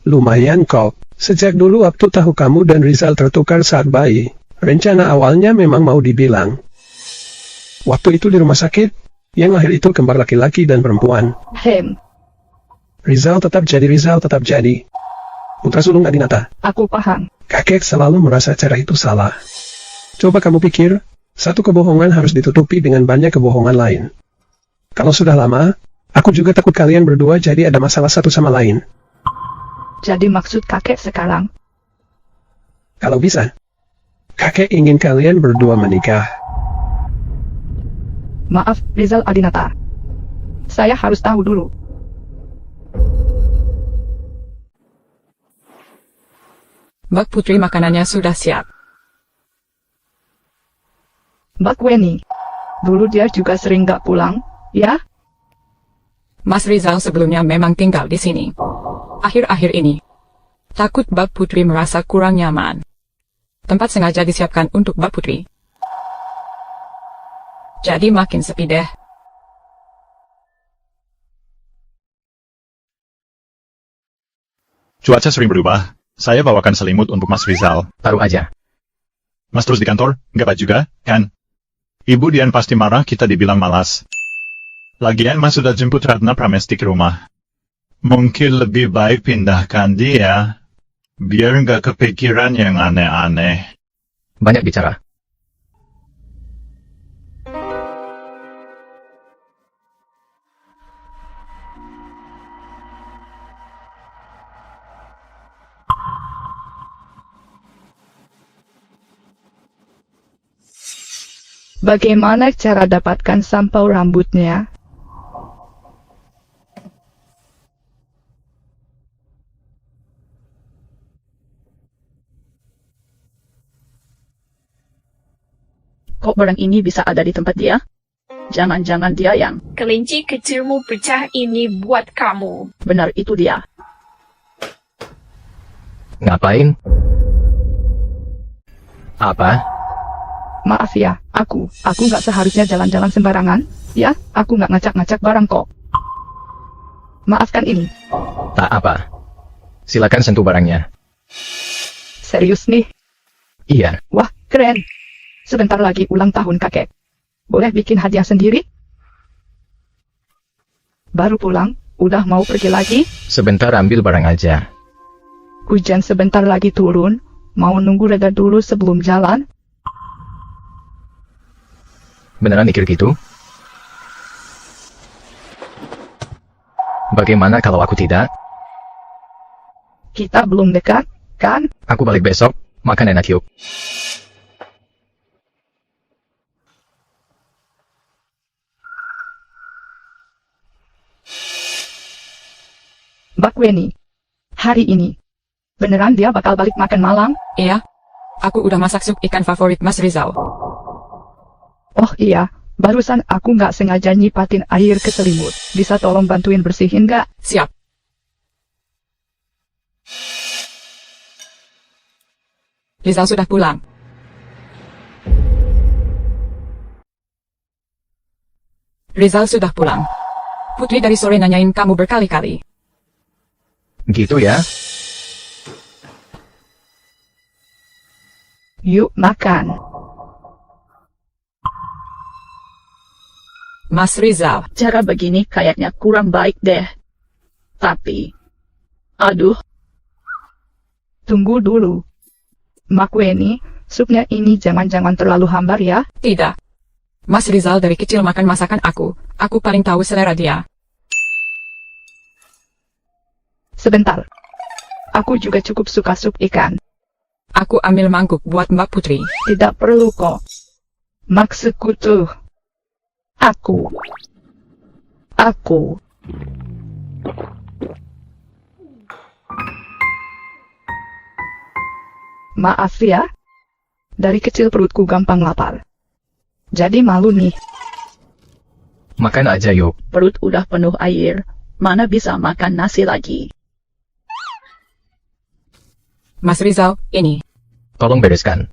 Lumayan kok. Sejak dulu waktu tahu kamu dan Rizal tertukar saat bayi, rencana awalnya memang mau dibilang. Waktu itu di rumah sakit, yang lahir itu kembar laki-laki dan perempuan. Rizal tetap jadi. Putra sulung Adinata. Aku paham. Kakek selalu merasa cara itu salah. Coba kamu pikir, satu kebohongan harus ditutupi dengan banyak kebohongan lain. Kalau sudah lama, aku juga takut kalian berdua jadi ada masalah satu sama lain. Jadi maksud kakek sekarang? Kalau bisa, kakek ingin kalian berdua menikah. Maaf, Rizal Adinata. Saya harus tahu dulu. Mbak Putri makanannya sudah siap. Mbak Weni. Dulu dia juga sering gak pulang, ya? Mas Rizal sebelumnya memang tinggal di sini. Akhir-akhir ini, takut Mbak Putri merasa kurang nyaman. Tempat sengaja disiapkan untuk Mbak Putri. Jadi makin sepi deh. Cuaca sering berubah. Saya bawakan selimut untuk Mas Rizal. Taruh aja. Mas terus di kantor? Nggak apa juga, kan? Ibu Dian pasti marah kita dibilang malas. Lagian Mas sudah jemput Ratna Pramesti ke rumah. Mungkin lebih baik pindahkan dia. Biar nggak kepikiran yang aneh-aneh. Banyak bicara. Bagaimana cara dapatkan sampau rambutnya? Kok barang ini bisa ada di tempat dia? Jangan-jangan dia yang... Kelinci kecilmu pecah ini buat kamu. Benar itu dia. Ngapain? Apa? Maaf ya, aku nggak seharusnya jalan-jalan sembarangan. Ya, aku nggak ngacak-ngacak barang kok. Maafkan ini. Tak apa. Silakan sentuh barangnya. Serius nih? Iya. Wah, keren. Sebentar lagi ulang tahun kakek. Boleh bikin hadiah sendiri? Baru pulang, udah mau pergi lagi? Sebentar ambil barang aja. Hujan sebentar lagi turun, mau nunggu reda dulu sebelum jalan? Beneran mikir gitu? Bagaimana kalau aku tidak? Kita belum dekat, kan? Aku balik besok, makan enak yuk. Mbak Weni, hari ini, beneran dia bakal balik makan malam? Iya. Aku udah masak sup ikan favorit Mas Rizal. Oh iya, barusan aku nggak sengaja nyipatin air ke selimut. Bisa tolong bantuin bersihin nggak? Siap. Rizal sudah pulang. Rizal sudah pulang. Putri dari sore nanyain kamu berkali-kali. Gitu ya? Yuk makan. Mas Rizal, Cara begini kayaknya kurang baik deh. Tapi... Aduh. Tunggu dulu. Mbak Weni, supnya ini jangan-jangan terlalu hambar ya? Tidak. Mas Rizal dari kecil makan masakan aku. Aku paling tahu selera dia. Sebentar. Aku juga cukup suka sup ikan. Aku ambil mangkuk buat Mbak Putri. Tidak perlu kok. Maksudku tuh. Aku. Maaf ya. Dari kecil perutku gampang lapar. Jadi malu nih. Makan aja yuk. Perut udah penuh air. Mana bisa makan nasi lagi? Mas Rizal, ini. Tolong bereskan.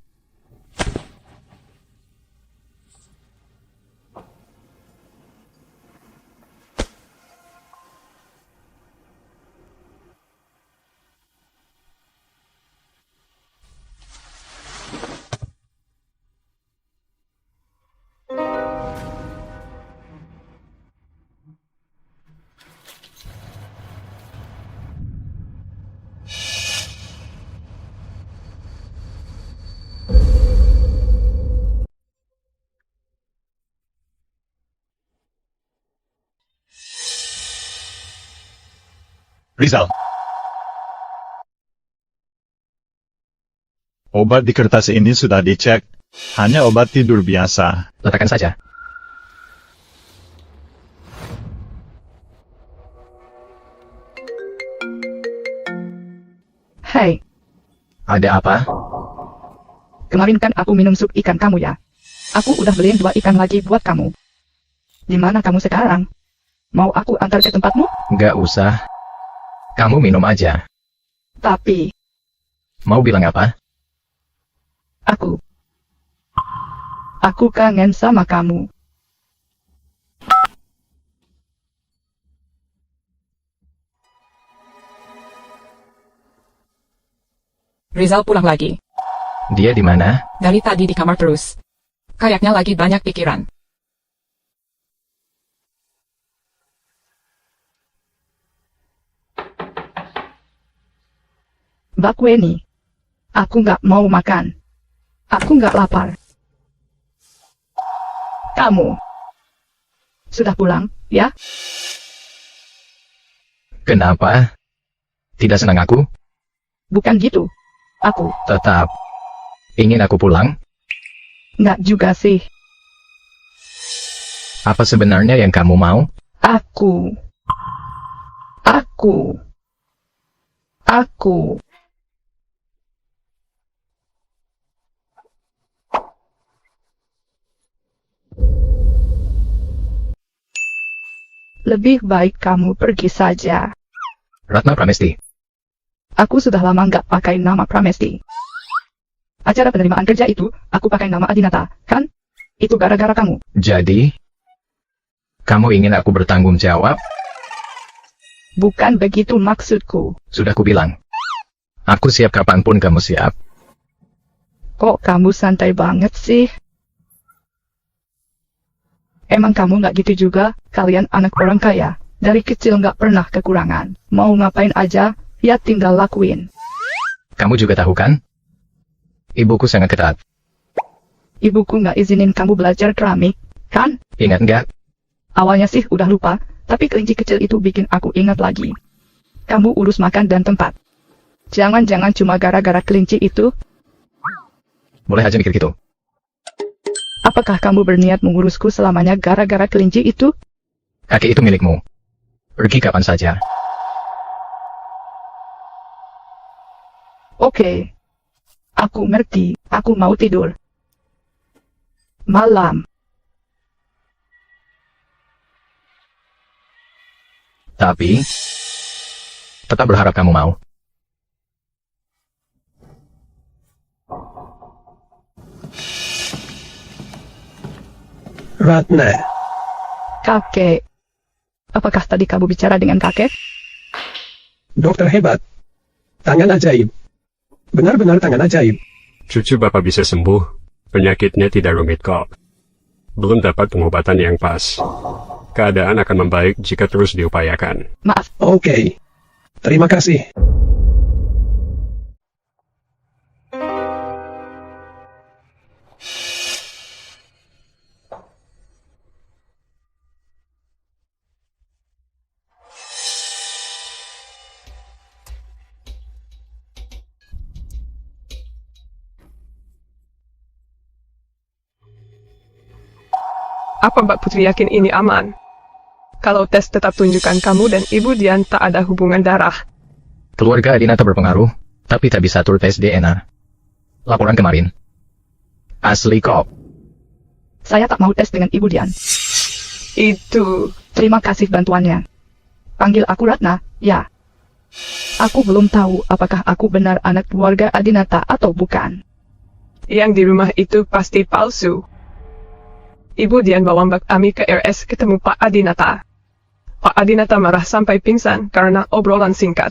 Rizal. Obat di kertas ini sudah dicek. Hanya obat tidur biasa. Letakkan saja. Hei. Ada apa? Kemarin kan aku minum sup ikan kamu ya. Aku udah beliin 2 ikan lagi buat kamu. Di mana kamu sekarang? Mau aku antar ke tempatmu? Nggak usah. Kamu minum aja. Tapi... Mau bilang apa? Aku kangen sama kamu. Rizal pulang lagi. Dia di mana? Dari tadi di kamar terus. Kayaknya lagi banyak pikiran. Mbak Weni, aku nggak mau makan. Aku nggak lapar. Kamu sudah pulang, ya? Kenapa? Tidak senang aku? Bukan gitu. Aku Tetap ingin aku pulang? nggak juga sih. Apa sebenarnya yang kamu mau? Aku. Lebih baik kamu pergi saja. Ratna Pramesti. Aku sudah lama nggak pakai nama Pramesti. Acara penerimaan kerja itu, aku pakai nama Adinata, kan? Itu gara-gara kamu. Jadi, kamu ingin aku bertanggung jawab? Bukan begitu maksudku. Sudah kubilang. Aku siap kapanpun kamu siap. Kok kamu santai banget sih? Emang kamu nggak gitu juga? Kalian anak orang kaya. Dari kecil nggak pernah kekurangan. Mau ngapain aja, ya tinggal lakuin. Kamu juga tahu kan? Ibuku sangat ketat. Ibuku nggak izinin kamu belajar keramik, kan? Ingat nggak? Awalnya sih udah lupa, tapi kelinci kecil itu bikin aku ingat lagi. Kamu urus makan dan tempat. Jangan-jangan cuma gara-gara kelinci itu? Boleh aja mikir gitu. Apakah kamu berniat mengurusku selamanya gara-gara kelinci itu? Kaki itu milikmu. Pergi kapan saja. Oke. Aku ngerti, aku mau tidur. Malam. Tapi, tetap berharap kamu mau. Ratna. Kakek. Apakah tadi kamu bicara dengan kakek? Dokter hebat. Tangan ajaib. Benar-benar tangan ajaib. Cucu Bapak bisa sembuh. Penyakitnya tidak rumit kok. Belum dapat pengobatan yang pas. Keadaan akan membaik jika terus diupayakan. Maaf. Oke. Terima kasih. Apa Mbak Putri yakin ini aman? Kalau tes tetap tunjukkan kamu dan Ibu Dian tak ada hubungan darah. Keluarga Adinata berpengaruh, tapi tak bisa atur tes DNA. Laporan kemarin. Asli kok. Saya tak mau tes dengan Ibu Dian. Itu. Terima kasih bantuannya. Panggil aku Ratna, ya. Aku belum tahu apakah aku benar anak keluarga Adinata atau bukan. Yang di rumah itu pasti palsu. Ibu Dian bawa Mbak Ami ke RS ketemu Pak Adinata. Pak Adinata marah sampai pingsan karena obrolan singkat.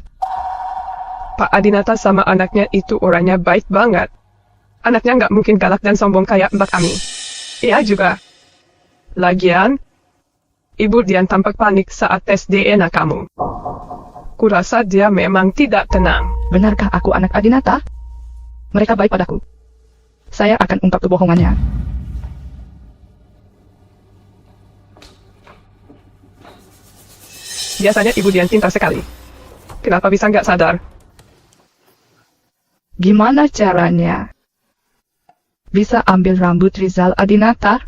Pak Adinata sama anaknya itu orangnya baik banget. Anaknya nggak mungkin galak dan sombong kayak Mbak Ami. Iya juga. Lagian, Ibu Dian tampak panik saat tes DNA kamu. Kurasa dia memang tidak tenang. Benarkah aku anak Adinata? Mereka baik padaku. Saya akan ungkap kebohongannya. Biasanya Ibu Dian pintar sekali. Kenapa bisa nggak sadar? Gimana caranya? Bisa ambil rambut Rizal Adinata?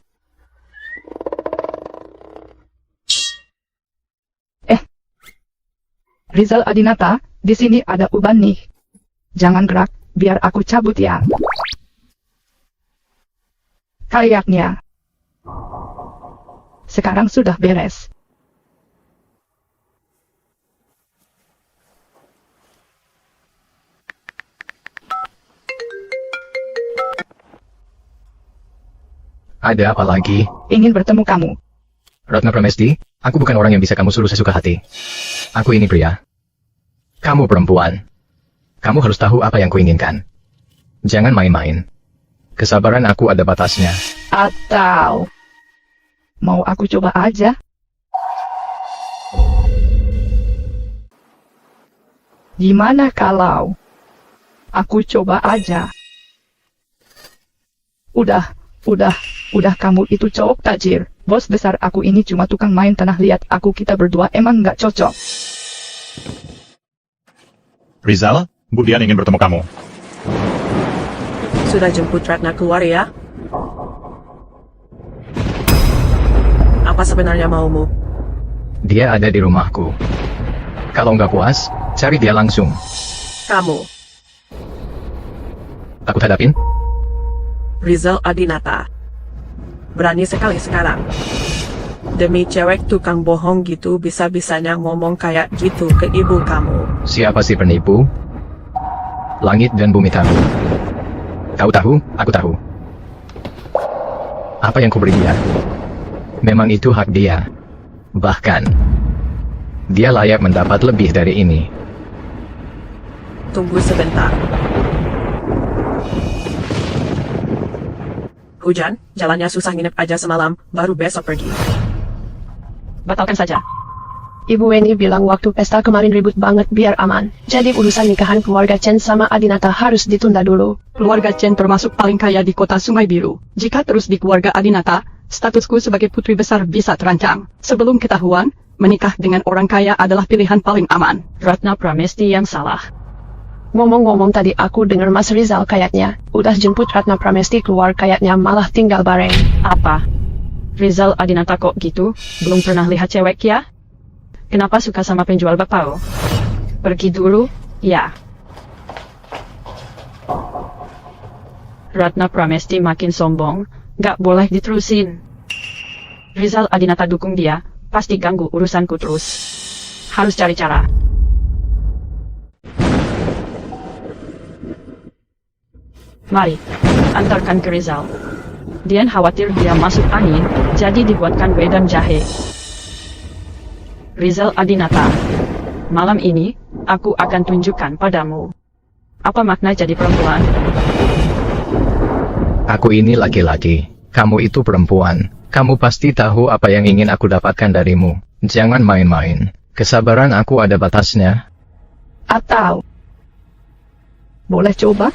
Rizal Adinata, di sini ada uban nih. Jangan gerak, biar aku cabut ya. Kayaknya. Sekarang sudah beres. Ada apa lagi? Ingin bertemu kamu. Ratna Pramesti, aku bukan orang yang bisa kamu suruh sesuka hati. Aku ini pria. Kamu perempuan. Kamu harus tahu apa yang kuinginkan. Jangan main-main. Kesabaran aku ada batasnya. Atau mau aku coba aja? Gimana kalau aku coba aja? Udah kamu itu cowok tajir. Bos besar aku ini cuma tukang main tanah, lihat aku, kita berdua emang nggak cocok. Rizal, Bu Dian ingin bertemu kamu. Sudah jemput Ratna keluar ya? Apa sebenarnya maumu? Dia ada di rumahku. Kalau nggak puas, cari dia langsung. Kamu, Takut hadapin? Rizal Adinata. Berani sekali sekarang. Demi cewek tukang bohong gitu bisa-bisanya ngomong kayak gitu ke ibu kamu. Siapa si penipu? Langit dan bumi tahu. Kau tahu, aku tahu. Apa yang kuberi dia? Memang itu hak dia. Bahkan, dia layak mendapat lebih dari ini. Tunggu sebentar. Hujan, jalannya susah, nginep aja semalam, baru besok pergi. Batalkan saja. Ibu Weni bilang waktu pesta kemarin ribut banget biar aman. Jadi urusan nikahan keluarga Chen sama Adinata harus ditunda dulu. Keluarga Chen termasuk paling kaya di kota Sungai Biru. Jika terus di keluarga Adinata, statusku sebagai putri besar bisa terancam. Sebelum ketahuan, menikah dengan orang kaya adalah pilihan paling aman. Ratna Pramesti yang salah. Ngomong-ngomong tadi aku dengar Mas Rizal kayaknya udah jemput Ratna Pramesti keluar, kayaknya malah tinggal bareng. Apa? Rizal Adinata kok gitu? Belum pernah lihat cewek ya? Kenapa suka sama penjual bakpao? Pergi dulu, ya. Ratna Pramesti makin sombong, gak boleh diterusin. Rizal Adinata dukung dia, pasti ganggu urusanku terus. Harus cari cara. Mari, antarkan ke Rizal. Dian khawatir dia masuk angin, jadi dibuatkan wedang jahe. Rizal Adinata, malam ini, aku akan tunjukkan padamu. Apa makna jadi perempuan? Aku ini laki-laki, kamu itu perempuan. Kamu pasti tahu apa yang ingin aku dapatkan darimu. Jangan main-main. Kesabaran aku ada batasnya. Atau boleh coba?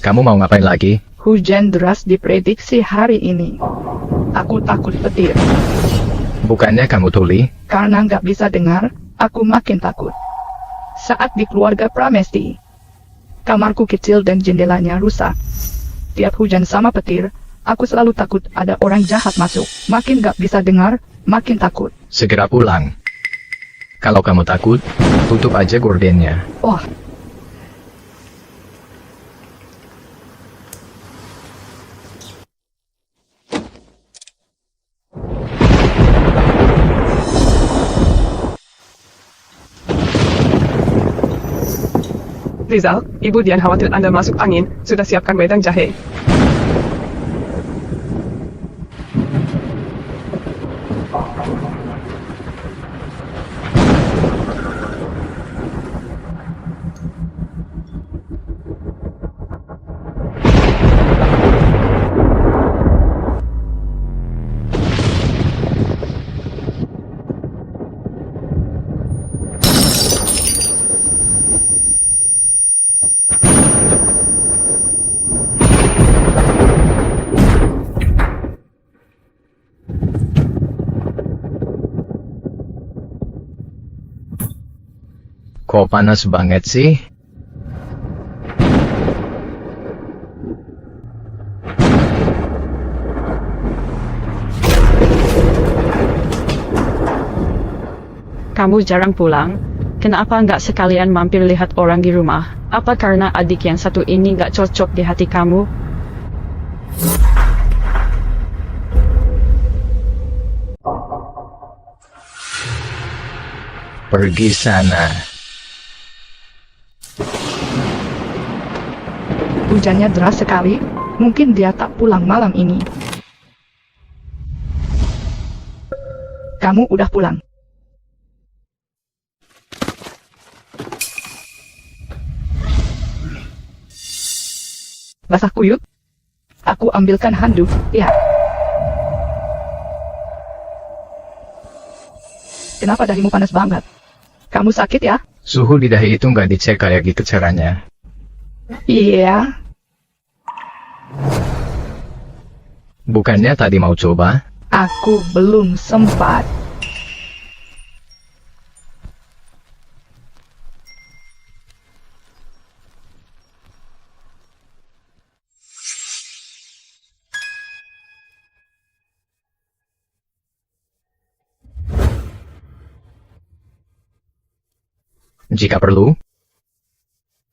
Kamu mau ngapain lagi? Hujan deras diprediksi hari ini. Aku takut petir. Bukannya kamu tuli? Karena nggak bisa dengar, aku makin takut. Saat di keluarga Pramesti, kamarku kecil dan jendelanya rusak. Tiap hujan sama petir, aku selalu takut ada orang jahat masuk. Makin nggak bisa dengar, makin takut. Segera pulang. Kalau kamu takut, tutup aja gordennya. Oh. Rizal, Ibu Dian khawatir Anda masuk angin, sudah siapkan wedang jahe. Kok panas banget sih? Kamu jarang pulang, kenapa nggak sekalian mampir lihat orang di rumah? Apa karena adik yang satu ini nggak cocok di hati kamu? Pergi sana. Hujannya deras sekali, mungkin dia tak pulang malam ini. kamu udah pulang. Basah kuyup? Aku ambilkan handuk, ya. Kenapa dahimu panas banget? Kamu sakit ya? Suhu di dahi itu nggak dicek kayak gitu caranya. Iya. Bukannya tadi mau coba? Aku belum sempat. Jika perlu,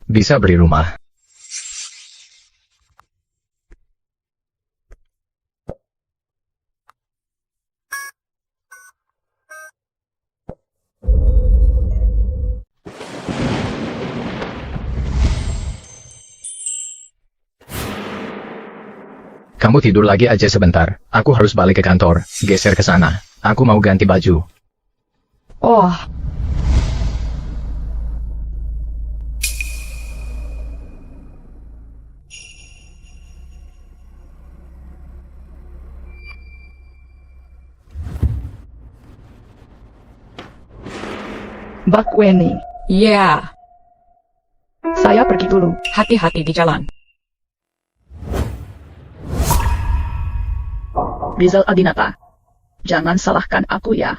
bisa beri rumah. Kamu tidur lagi aja sebentar. Aku harus balik ke kantor. Geser ke sana. Aku mau ganti baju. Oh. Bak Weni. Ya. Saya pergi dulu. Hati-hati di jalan. Rizal Adinata. Jangan salahkan aku ya.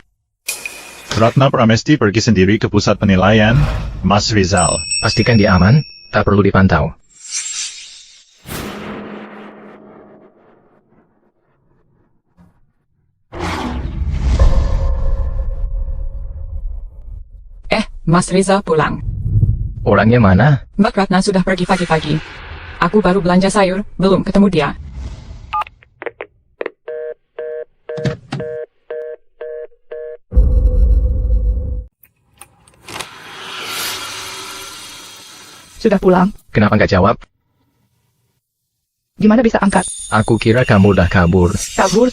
Ratna Pramesti pergi sendiri ke pusat penilaian, Mas Rizal. Pastikan dia aman, tak perlu dipantau. Mas Rizal pulang. Orangnya mana? Mbak Ratna sudah pergi pagi-pagi. Aku baru belanja sayur, belum ketemu dia. Sudah pulang? Kenapa nggak jawab? Gimana bisa angkat? Aku kira kamu udah kabur. Kabur?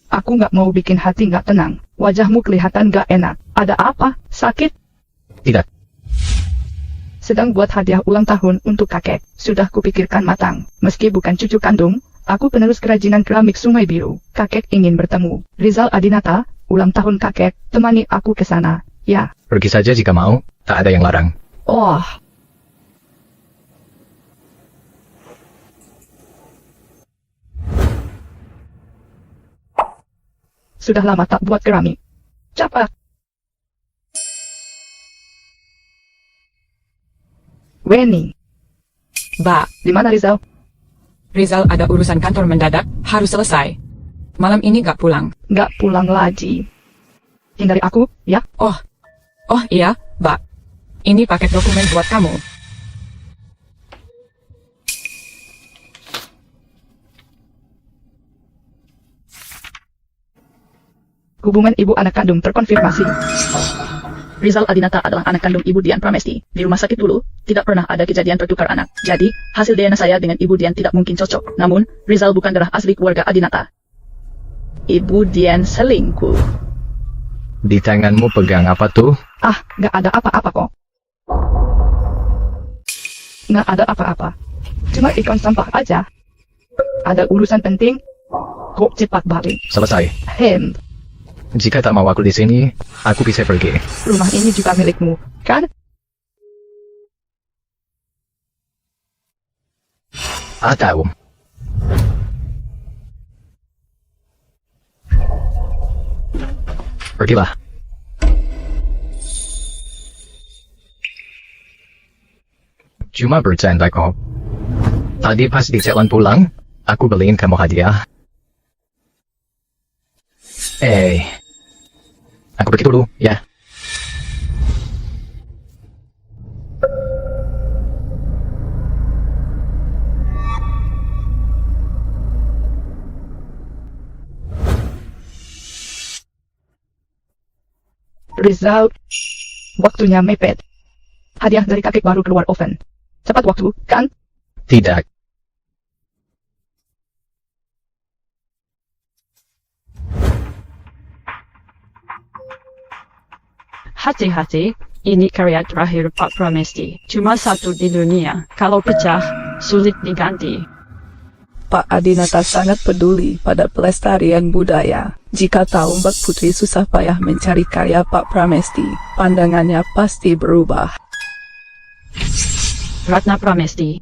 Aku nggak mau bikin hati nggak tenang. Wajahmu kelihatan nggak enak. Ada apa? Sakit? Tidak. Sedang buat hadiah ulang tahun untuk kakek. Sudah kupikirkan matang. Meski bukan cucu kandung, aku penerus kerajinan keramik Sungai Biru. Kakek ingin bertemu. Rizal Adinata, ulang tahun kakek, temani aku ke sana. Ya. Pergi saja jika mau, tak ada yang larang. Oh. Sudah lama tak buat keramik. Cepat. Weni. Mbak. Di mana Rizal? Rizal ada urusan kantor mendadak, harus selesai. Malam ini gak pulang. Gak pulang lagi. Hindari aku, ya? Oh iya, Mbak. Ini paket dokumen buat kamu. Hubungan ibu anak kandung terkonfirmasi. Rizal Adinata adalah anak kandung Ibu Dian Pramesti. Di rumah sakit dulu, tidak pernah ada kejadian pertukar anak. Jadi, hasil DNA saya dengan Ibu Dian tidak mungkin cocok. Namun, Rizal bukan darah asli keluarga Adinata. Ibu Dian selingkuh. Di tanganmu pegang apa tuh? Ah, nggak ada apa-apa kok. Nggak ada apa-apa. Cuma ikon sampah aja. Ada urusan penting. Kok cepat balik. Selesai. Jika tak mau aku di sini, aku bisa pergi. Rumah ini juga milikmu, kan? Tahu. Pergilah. Cuma bercanda kok. Tadi pas di jalan pulang, aku beliin kamu hadiah. Aku pergi dulu, ya. Rizal, waktunya mepet. Hadiah dari kakek baru keluar oven. Cepat waktu, kan? Tidak. Hati-hati, ini karya terakhir Pak Pramesti. Cuma satu di dunia. Kalau pecah, sulit diganti. Pak Adinata sangat peduli pada pelestarian budaya. Jika tahu Mbak Putri susah payah mencari karya Pak Pramesti, pandangannya pasti berubah. Ratna Pramesti.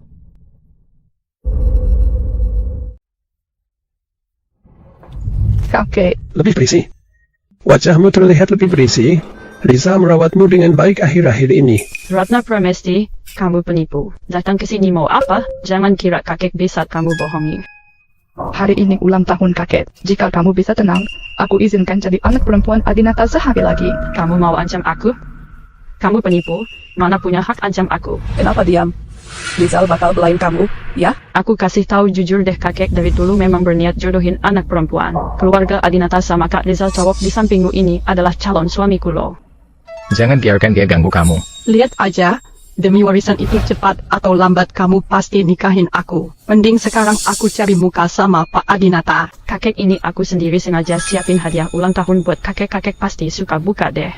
Kakek, Lebih berisi. Wajahmu terlihat lebih berisi. Rizal merawatmu dengan baik akhir-akhir ini. Ratna Pramesti, kamu penipu. Datang ke sini mau apa? Jangan kira kakek bisa kamu bohongi. hari ini ulang tahun kakek. Jika kamu bisa tenang, aku izinkan jadi anak perempuan Adinata sehari lagi. Kamu mau ancam aku? Kamu penipu, mana punya hak ancam aku? Kenapa diam? Rizal bakal belain kamu, ya? Aku kasih tahu jujur deh, kakek dari dulu memang berniat jodohin anak perempuan. Keluarga Adinata sama Kak Rizal cowok di sampingmu ini adalah calon suamiku loh. Jangan biarkan dia ganggu kamu. Lihat aja, demi warisan itu cepat atau lambat kamu pasti nikahin aku. Mending sekarang aku cari muka sama Pak Adinata. Kakek ini aku sendiri sengaja siapin hadiah ulang tahun buat kakek-kakek, pasti suka buka deh.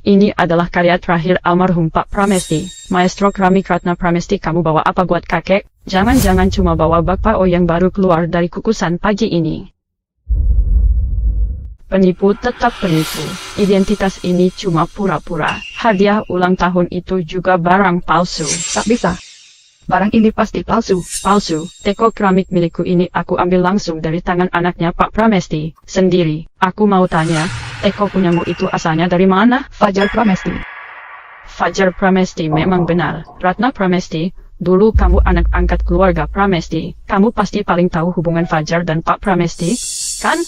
Ini adalah karya terakhir almarhum Pak Pramesti. Maestro keramik Ratna Pramesti, kamu bawa apa buat kakek? Jangan-jangan cuma bawa bakpao yang baru keluar dari kukusan pagi ini. Penipu tetap penipu. Identitas ini cuma pura-pura. Hadiah ulang tahun itu juga barang palsu. Tak bisa. Barang ini pasti palsu. Palsu. Teko keramik milikku ini aku ambil langsung dari tangan anaknya Pak Pramesti sendiri. Aku mau tanya, teko punyamu itu asalnya dari mana? Fajar Pramesti. Fajar Pramesti memang benar. Ratna Pramesti, dulu kamu anak angkat keluarga Pramesti. Kamu pasti paling tahu hubungan Fajar dan Pak Pramesti, kan?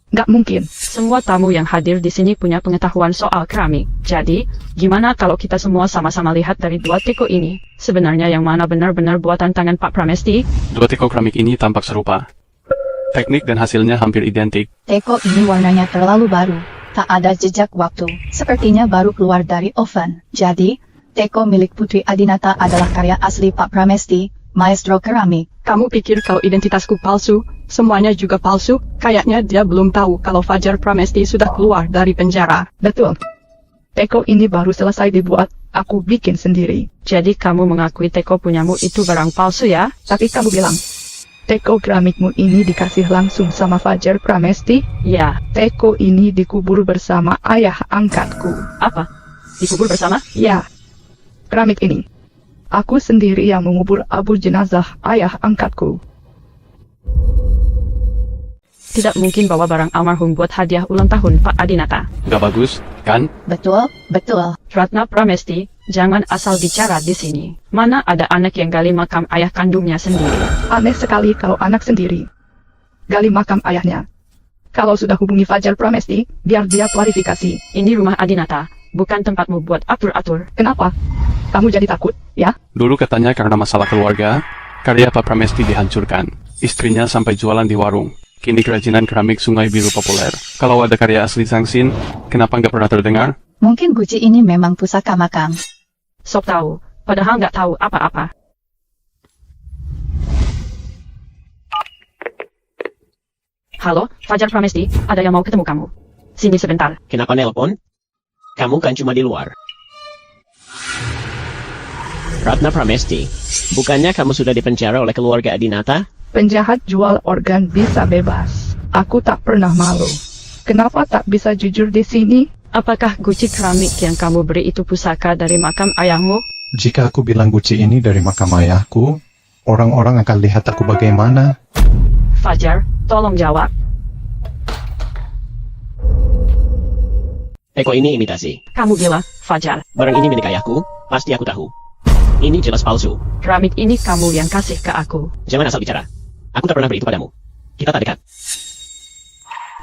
Gak mungkin. Semua tamu yang hadir di sini punya pengetahuan soal keramik. Jadi, gimana kalau kita semua sama-sama lihat dari dua teko ini? Sebenarnya yang mana benar-benar buatan tangan Pak Pramesti? Dua teko keramik ini tampak serupa. Teknik dan hasilnya hampir identik. Teko ini warnanya terlalu baru. Tak ada jejak waktu. Sepertinya baru keluar dari oven. Jadi, teko milik Putri Adinata adalah karya asli Pak Pramesti, maestro keramik. Kamu pikir kalau identitasku palsu, semuanya juga palsu? Kayaknya dia belum tahu kalau Fajar Pramesti sudah keluar dari penjara. Betul. Teko ini baru selesai dibuat, aku bikin sendiri. Jadi kamu mengakui teko punyamu itu barang palsu ya? Tapi kamu bilang, teko keramikmu ini dikasih langsung sama Fajar Pramesti? Ya. Teko ini dikubur bersama ayah angkatku. Apa? Dikubur bersama? Ya. Keramik ini. Aku sendiri yang mengubur abu jenazah ayah angkatku. Tidak mungkin bawa barang almarhum buat hadiah ulang tahun Pak Adinata. Gak bagus, kan? Betul, betul. Ratna Pramesti, jangan asal bicara di sini. Mana ada anak yang gali makam ayah kandungnya sendiri. Aneh sekali kalau anak sendiri gali makam ayahnya. Kalau sudah hubungi Fajar Pramesti, biar dia klarifikasi. Ini rumah Adinata, bukan tempatmu buat atur-atur. Kenapa? Kamu jadi takut, ya? Dulu katanya karena masalah keluarga, karya Pak Pramesti dihancurkan. Istrinya sampai jualan di warung. Kini kerajinan keramik Sungai Biru populer. Kalau ada karya asli Sangsin, kenapa nggak pernah terdengar? Mungkin guci ini memang pusaka makam. Sok tahu, padahal nggak tahu apa-apa. Halo, Fajar Pramesti, ada yang mau ketemu kamu. Sini sebentar. Kenapa nelpon? Kamu kan cuma di luar. Ratna Pramesti, bukannya kamu sudah dipenjara oleh keluarga Adinata? Penjahat jual organ bisa bebas. Aku tak pernah malu. Kenapa tak bisa jujur di sini? Apakah guci keramik yang kamu beri itu pusaka dari makam ayahmu? Jika aku bilang guci ini dari makam ayahku, orang-orang akan lihat aku bagaimana. Fajar, tolong jawab. Teko ini imitasi. Kamu bilang, Fajar. Barang ini milik ayahku, pasti aku tahu. Ini jelas palsu. Keramik ini kamu yang kasih ke aku. Jangan asal bicara. Aku tak pernah beri itu padamu. Kita tak dekat.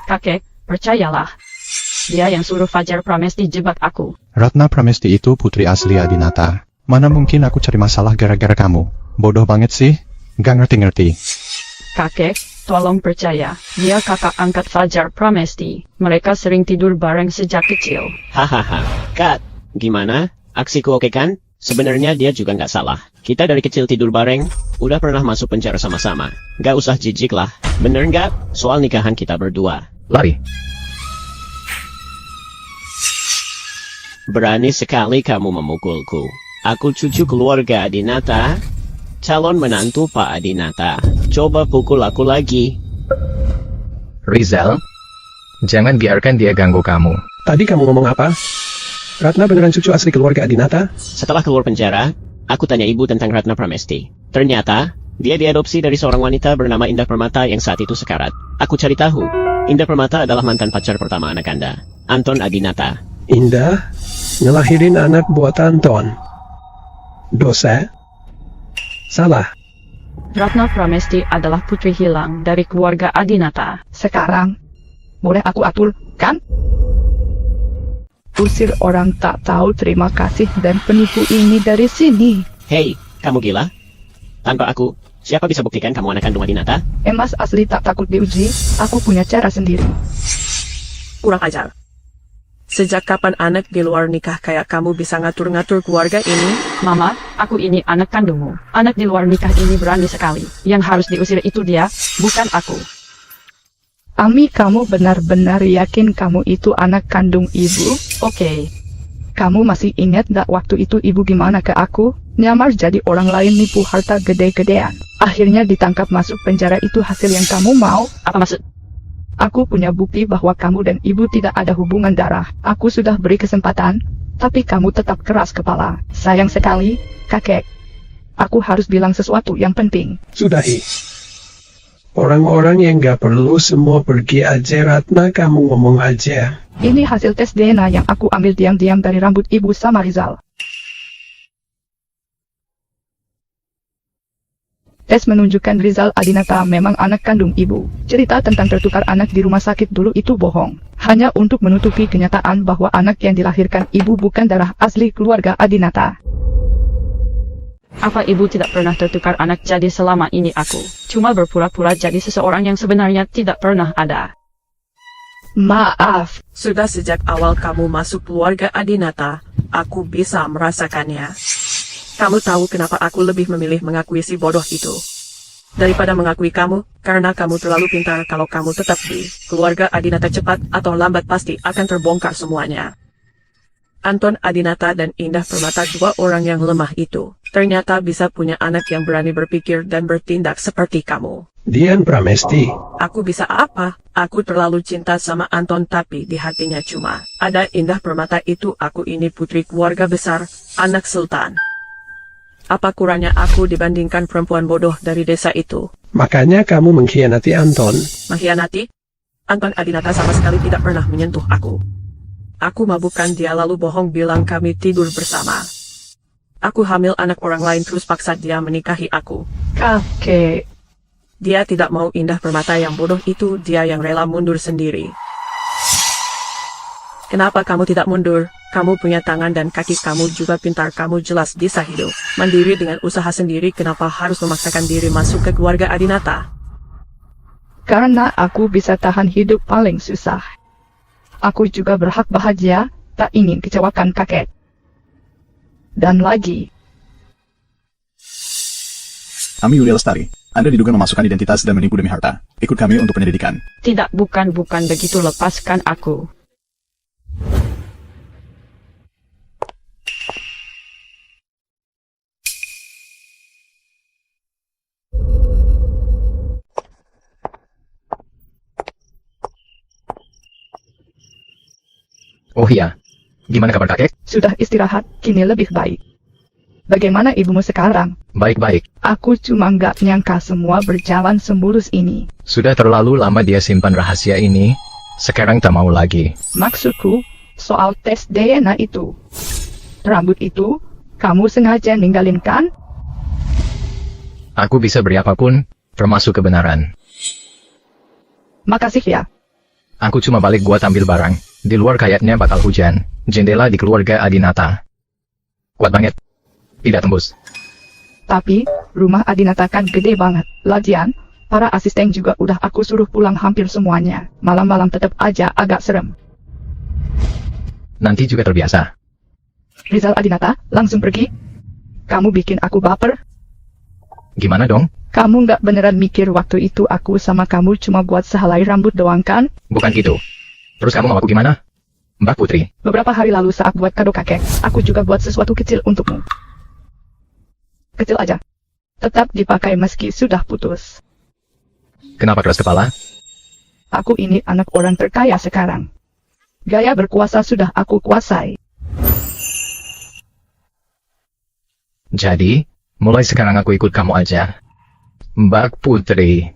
Kakek, percayalah. Dia yang suruh Fajar Pramesti jebak aku. Ratna Pramesti itu putri asli Adinata. Mana mungkin aku cari masalah gara-gara kamu? Bodoh banget sih. Gak ngerti-ngerti. Kakek, tolong percaya. Dia kakak angkat Fajar Pramesti. Mereka sering tidur bareng sejak kecil. Hahaha. Kat, gimana? Aksiku oke kan? Sebenarnya dia juga nggak salah. Kita dari kecil tidur bareng, udah pernah masuk penjara sama-sama. Gak usah jijik lah. Bener nggak? Soal nikahan kita berdua. Lari. Berani sekali kamu memukulku. Aku cucu keluarga Adinata, calon menantu Pak Adinata. Coba pukul aku lagi. Rizal, jangan biarkan dia ganggu kamu. Tadi kamu ngomong apa? Ratna beneran cucu asli keluarga Adinata? Setelah keluar penjara, aku tanya ibu tentang Ratna Pramesti. Ternyata, dia diadopsi dari seorang wanita bernama Indah Permata yang saat itu sekarat. Aku cari tahu, Indah Permata adalah mantan pacar pertama anak Anda, Anton Adinata. Indah ngelahirin anak buat Anton. Dosa? Salah. Ratna Pramesti adalah putri hilang dari keluarga Adinata. Sekarang, boleh aku atur, kan? Usir orang tak tahu terima kasih dan penipu ini dari sini. Hei, kamu gila? Tanpa aku, siapa bisa buktikan kamu anak kandung Adinata? Emas asli tak takut diuji, aku punya cara sendiri. Kurang ajar. Sejak kapan anak di luar nikah kayak kamu bisa ngatur-ngatur keluarga ini? Mama, aku ini anak kandungmu. Anak di luar nikah ini berani sekali. Yang harus diusir itu dia, bukan aku. Ami, kamu benar-benar yakin kamu itu anak kandung ibu? Oke. Kamu masih ingat gak waktu itu ibu gimana ke aku? Nyamar jadi orang lain nipu harta gede-gedean. Akhirnya ditangkap masuk penjara, itu hasil yang kamu mau? Apa maksud? Aku punya bukti bahwa kamu dan ibu tidak ada hubungan darah. Aku sudah beri kesempatan, tapi kamu tetap keras kepala. Sayang sekali, kakek. Aku harus bilang sesuatu yang penting. Sudahi. Orang-orang yang gak perlu semua pergi aja. Ratna, kamu ngomong aja. Ini hasil tes DNA yang aku ambil diam-diam dari rambut ibu sama Rizal. Tes menunjukkan Rizal Adinata memang anak kandung ibu. Cerita tentang tertukar anak di rumah sakit dulu itu bohong. Hanya untuk menutupi kenyataan bahwa anak yang dilahirkan ibu bukan darah asli keluarga Adinata. Apa ibu tidak pernah tertukar anak, jadi selama ini aku cuma berpura-pura jadi seseorang yang sebenarnya tidak pernah ada? Maaf. Sudah sejak awal kamu masuk keluarga Adinata, aku bisa merasakannya. Kamu tahu kenapa aku lebih memilih mengakui si bodoh itu daripada mengakui kamu? Karena kamu terlalu pintar. Kalau kamu tetap di keluarga Adinata, cepat atau lambat pasti akan terbongkar semuanya. Anton Adinata dan Indah Permata, dua orang yang lemah itu, ternyata bisa punya anak yang berani berpikir dan bertindak seperti kamu. Dian Pramesti. Aku bisa apa? Aku terlalu cinta sama Anton, tapi di hatinya cuma ada Indah Permata itu. Aku ini putri keluarga besar, anak sultan. Apa kurangnya aku dibandingkan perempuan bodoh dari desa itu? Makanya kamu mengkhianati Anton. Mengkhianati? Anton Adinata sama sekali tidak pernah menyentuh aku. Aku mabukkan dia lalu bohong bilang kami tidur bersama. Aku hamil anak orang lain terus paksa dia menikahi aku. Kakek. Dia tidak mau Indah Permata yang bodoh itu, dia yang rela mundur sendiri. Kenapa kamu tidak mundur? Kamu punya tangan dan kaki, kamu juga pintar, kamu jelas bisa hidup mandiri dengan usaha sendiri. Kenapa harus memaksakan diri masuk ke keluarga Adinata? Karena aku bisa tahan hidup paling susah. Aku juga berhak bahagia, tak ingin kecewakan kakek. Dan lagi. Ami Yulia Lestari, Anda diduga memasukkan identitas dan menipu demi harta. Ikut kami untuk penyelidikan. Tidak, bukan begitu, lepaskan aku. Oh iya, gimana kabar kakek? Sudah istirahat, kini lebih baik. Bagaimana ibumu sekarang? Baik-baik. Aku cuma nggak nyangka semua berjalan semulus ini. Sudah terlalu lama dia simpan rahasia ini, sekarang tak mau lagi. Maksudku, soal tes DNA itu. Rambut itu, kamu sengaja ninggalin kan? Aku bisa beri apapun, termasuk kebenaran. Makasih ya. Aku cuma balik buat ambil barang. Di luar kayaknya bakal hujan. Jendela di keluarga Adinata kuat banget. Tidak tembus. Tapi, rumah Adinata kan gede banget. Lagian, para asisten juga udah aku suruh pulang hampir semuanya. Malam-malam tetap aja agak serem. Nanti juga terbiasa. Rizal Adinata, langsung pergi? Kamu bikin aku baper? Gimana dong? Kamu nggak beneran mikir waktu itu aku sama kamu cuma buat sehelai rambut doang kan? Bukan gitu. Terus kamu mau aku gimana? Mbak Putri. Beberapa hari lalu saat buat kado kakek, aku juga buat sesuatu kecil untukmu. Kecil aja. Tetap dipakai meski sudah putus. Kenapa keras kepala? Aku ini anak orang terkaya sekarang. Gaya berkuasa sudah aku kuasai. Jadi, mulai sekarang aku ikut kamu aja. Mbak Putri.